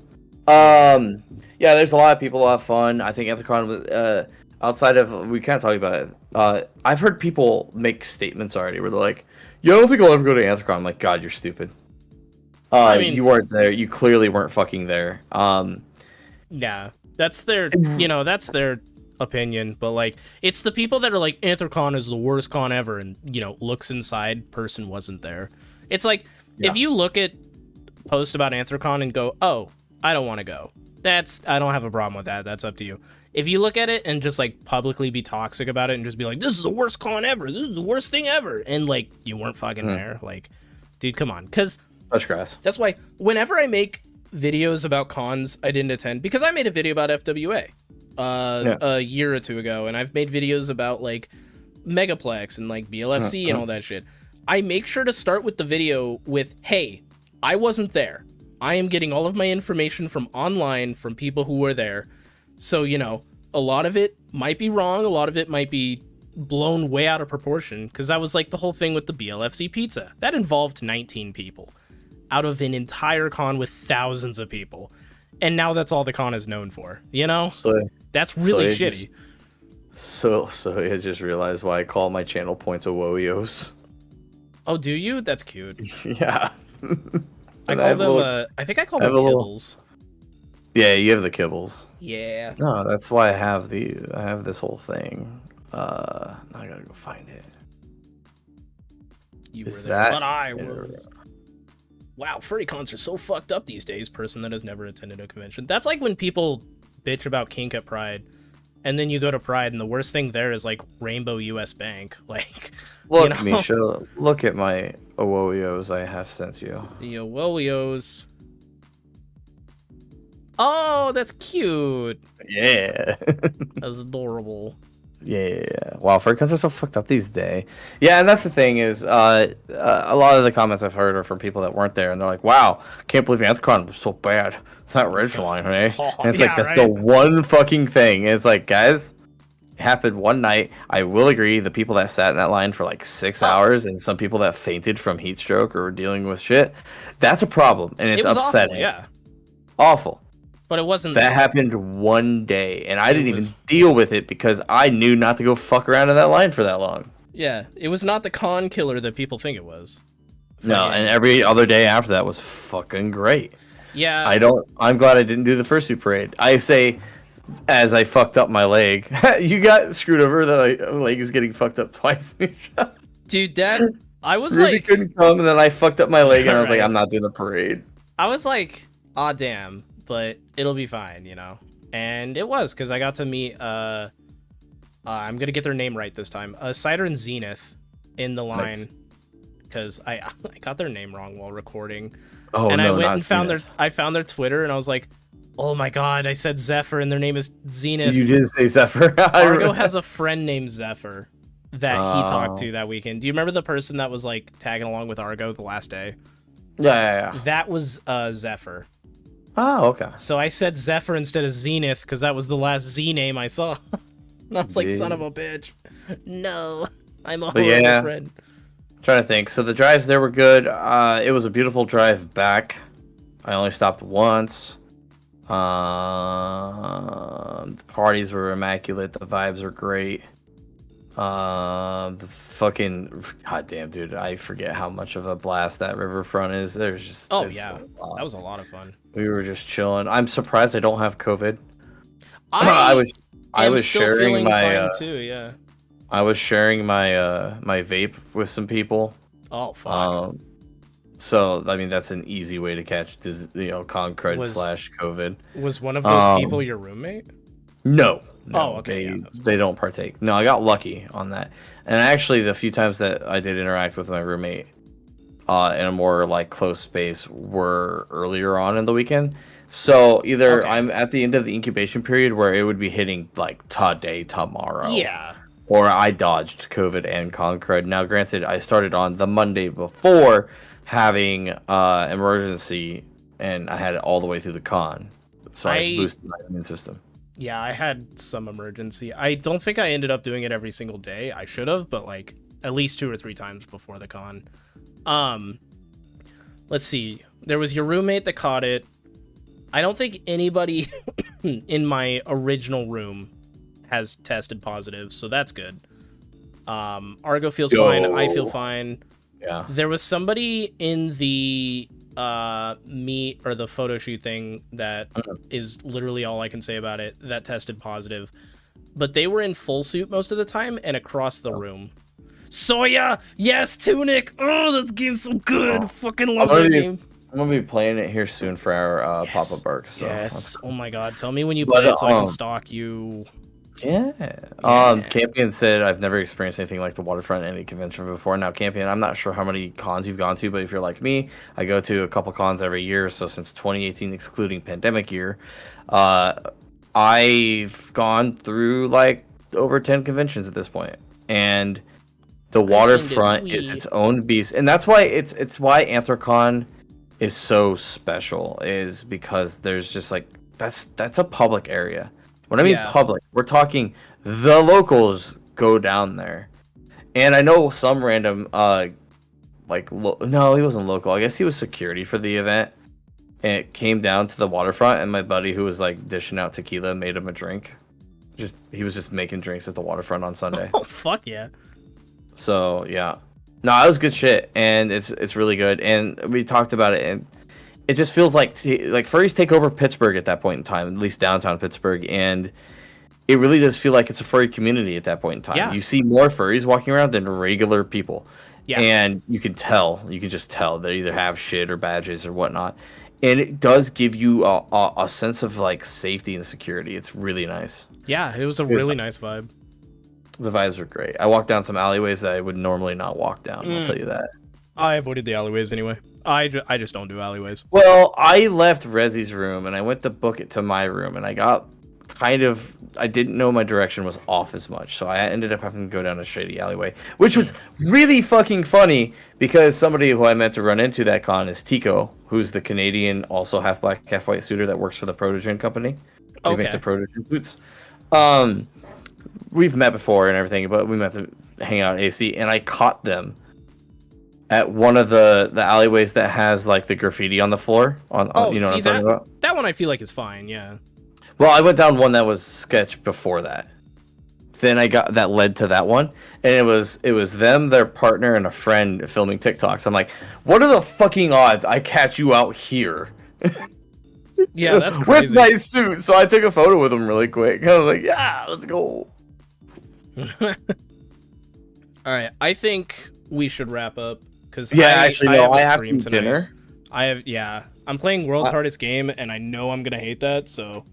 Yeah, there's a lot of people, a lot of fun. I think ANTHROCON was, outside of, we can't talk about it. I've heard people make statements already where they're like, yeah, I don't think I'll ever go to ANTHROCON. I'm like, God, you're stupid. I mean, you weren't there. You clearly weren't fucking there. Yeah, that's their, that's their opinion. But like, it's the people that are like, ANTHROCON is the worst con ever, and looks inside, person wasn't there. It's like, if you look at post about ANTHROCON and go, oh, I don't want to go. I don't have a problem with that. That's up to you. If you look at it and just like publicly be toxic about it and just be like, this is the worst con ever. This is the worst thing ever. And like, you weren't fucking there. Like, dude, come on. Because touch grass. That's why whenever I make videos about cons I didn't attend, because I made a video about FWA a year or two ago, and I've made videos about like Megaplex and like BLFC and all that shit. I make sure to start with the video with, hey, I wasn't there. I am getting all of my information from online from people who were there. So, a lot of it might be wrong. A lot of it might be blown way out of proportion, because that was like the whole thing with the BLFC pizza. That involved 19 people out of an entire con with thousands of people. And now that's all the con is known for, So that's really shitty. So I just realized why I call my channel points Owoios. Oh, do you? That's cute. Yeah. I call them, I think I call them kibbles. Yeah, you have the kibbles. Yeah. No, that's why I have this whole thing. I gotta go find it. You were there, but I was. Wow, furry cons are so fucked up these days. Person that has never attended a convention. That's like when people bitch about kink at Pride, and then you go to Pride, and the worst thing there is like Rainbow U.S. Bank. Like, Look, Misha, look at my Owoios I have sent you. The Owoios. Oh, that's cute. Yeah. That's adorable. Yeah. Wow, furries are so fucked up these days. Yeah, and that's the thing is, a lot of the comments I've heard are from people that weren't there, and they're like, "Wow, can't believe Anthrocon was so bad. That ridgeline, eh?" And it's like that's the one fucking thing. It's like, guys, it happened one night. I will agree, the people that sat in that line for like 6 hours, and some people that fainted from heat stroke or were dealing with shit, that's a problem, and it's upsetting. Awful, yeah, awful. But it wasn't. That happened one day, and I didn't even deal with it because I knew not to go fuck around in that line for that long. Yeah, it was not the con killer that people think it was. No, and every other day after that was fucking great. Yeah. I'm glad I didn't do the first Super Parade. I say, as I fucked up my leg. You got screwed over. The leg is getting fucked up twice. Dude, I was Ruby like... couldn't come, and then I fucked up my leg, and I was Right. like, I'm not doing the parade. I was like, aw, damn. But it'll be fine, you know? And it was, because I got to meet, I'm going to get their name right this time. Cider and Zenith in the line. Because I got their name wrong while recording. Oh, and no, I went not and found Zenith. I found their Twitter, and I was like, oh my god, I said Zephyr, and their name is Zenith. You did say Zephyr. Argo has a friend named Zephyr that he talked to that weekend. Do you remember the person that was, like, tagging along with Argo the last day? Yeah. That was Zephyr. Oh, okay. So I said Zephyr instead of Zenith because that was the last Z name I saw. And I was like, son of a bitch. No, I'm a horrible friend. I'm trying to think. So the drives there were good. It was a beautiful drive back. I only stopped once. The parties were immaculate. The vibes were great. The fucking goddamn dude, I forget how much of a blast that riverfront is. There's just that was a lot of fun. We were just chilling. I'm surprised I don't have COVID. I was sharing my too, yeah. I was sharing my my vape with some people. Oh fuck. So I mean that's an easy way to catch this, con crud / COVID. Was one of those people your roommate? No. Oh, okay. They don't partake. No, I got lucky on that. And actually, the few times that I did interact with my roommate in a more like close space were earlier on in the weekend. So either I'm at the end of the incubation period where it would be hitting like today, tomorrow. Yeah. Or I dodged COVID and Concred. Now, granted, I started on the Monday before having emergency, and I had it all the way through the con. So I boosted my immune system. Yeah, I had some emergency. I don't think I ended up doing it every single day. I should have, but like at least 2 or 3 times before the con. Let's see. There was your roommate that caught it. I don't think anybody in my original room has tested positive, so that's good. Argo feels fine. I feel fine. Yeah. There was somebody in the meet or the photo shoot thing that is literally all I can say about it that tested positive, but they were in full suit most of the time and across the room. Soya, yes, Tunic. Oh, this game's so good. Fucking love that game. I'm gonna be playing it here soon for our Papa Barks. So yes. Oh my god. Tell me when you play it so I can stalk you. Yeah. Campion said I've never experienced anything like the waterfront at any convention before. Now, Campion, I'm not sure how many cons you've gone to, but if you're like me, I go to a couple cons every year. So since 2018, excluding pandemic year, I've gone through like over 10 conventions at this point, and the waterfront is its own beast, and that's why it's why Anthrocon is so special, is because there's just like that's a public area. When I mean public, we're talking the locals go down there. And I know some random, no, he wasn't local. I guess he was security for the event. And it came down to the waterfront, and my buddy who was like dishing out tequila made him a drink. He was just making drinks at the waterfront on Sunday. Oh, fuck yeah. So, yeah. No, it was good shit, and it's really good. And we talked about it, and it just feels like furries take over Pittsburgh at that point in time, at least downtown Pittsburgh, and it really does feel like it's a furry community at that point in time. Yeah. You see more furries walking around than regular people. Yeah. And you can just tell they either have shit or badges or whatnot. And it does give you a sense of like safety and security. It's really nice. Yeah, it was a really nice vibe. The vibes were great. I walked down some alleyways that I would normally not walk down. I'll tell you that. I avoided the alleyways anyway. I just don't do alleyways. Well, I left Rezzy's room and I went to book it to my room, and I got I didn't know my direction was off as much, so I ended up having to go down a shady alleyway, which was really fucking funny because somebody who I meant to run into that con is Tico, who's the Canadian, also half black, half white suitor that works for the Protogen company. They make the Protogen boots. We've met before and everything, but we met to hang out at AC, and I caught them at one of the alleyways that has like the graffiti on the floor. You know what I'm talking about? That one I feel like is fine, yeah. Well, I went down one that was sketch before that. Then I got that led to that one, and it was them, their partner, and a friend filming TikToks. I'm like, what are the fucking odds I catch you out here? Yeah, that's crazy. With my suit. So I took a photo with them really quick. I was like, yeah, let's go. All right, I think we should wrap up because I have to eat dinner. I'm playing World's Hardest Game, and I know I'm gonna hate that. So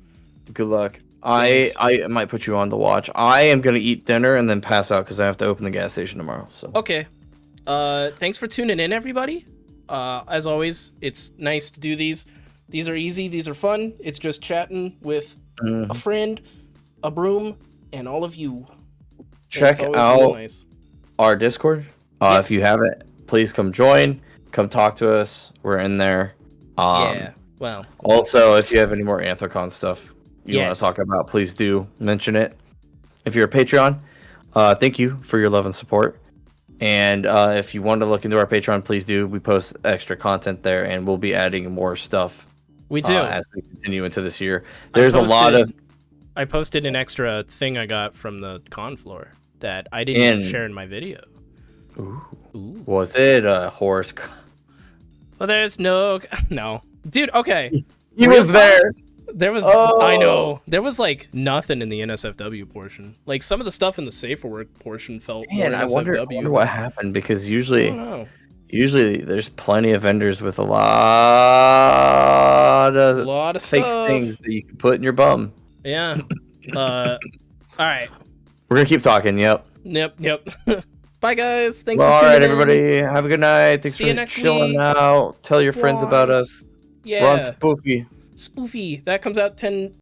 good luck. I might put you on the watch. I am gonna eat dinner and then pass out because I have to open the gas station tomorrow. So okay. Thanks for tuning in, everybody. As always, it's nice to do these. These are easy. These are fun. It's just chatting with a friend, a broom, and all of you. Check out our Discord. If you haven't, please come join. Come talk to us. We're in there. Well. Also, if you have any more ANTHROCON stuff you want to talk about, please do mention it. If you're a Patreon, thank you for your love and support. And if you want to look into our Patreon, please do. We post extra content there, and we'll be adding more stuff. We do as we continue into this year. There's a lot of. I posted an extra thing I got from the con floor that I didn't even share in my video. Ooh. Was it a horse? Well, there's no, dude. Okay, he was there. There was, I know, there was like nothing in the NSFW portion. Like some of the stuff in the safer work portion felt more NSFW. I wonder what happened because usually there's plenty of vendors with a lot of fake stuff. Things that you can put in your bum. Yeah. All right. We're gonna keep talking. Yep. Bye, guys. Thanks for tuning in. All right, everybody. Have a good night. Thanks See you for next chilling week. out. Tell your friends about us. Yeah. We're on Spoofy. Spoofy. That comes out 10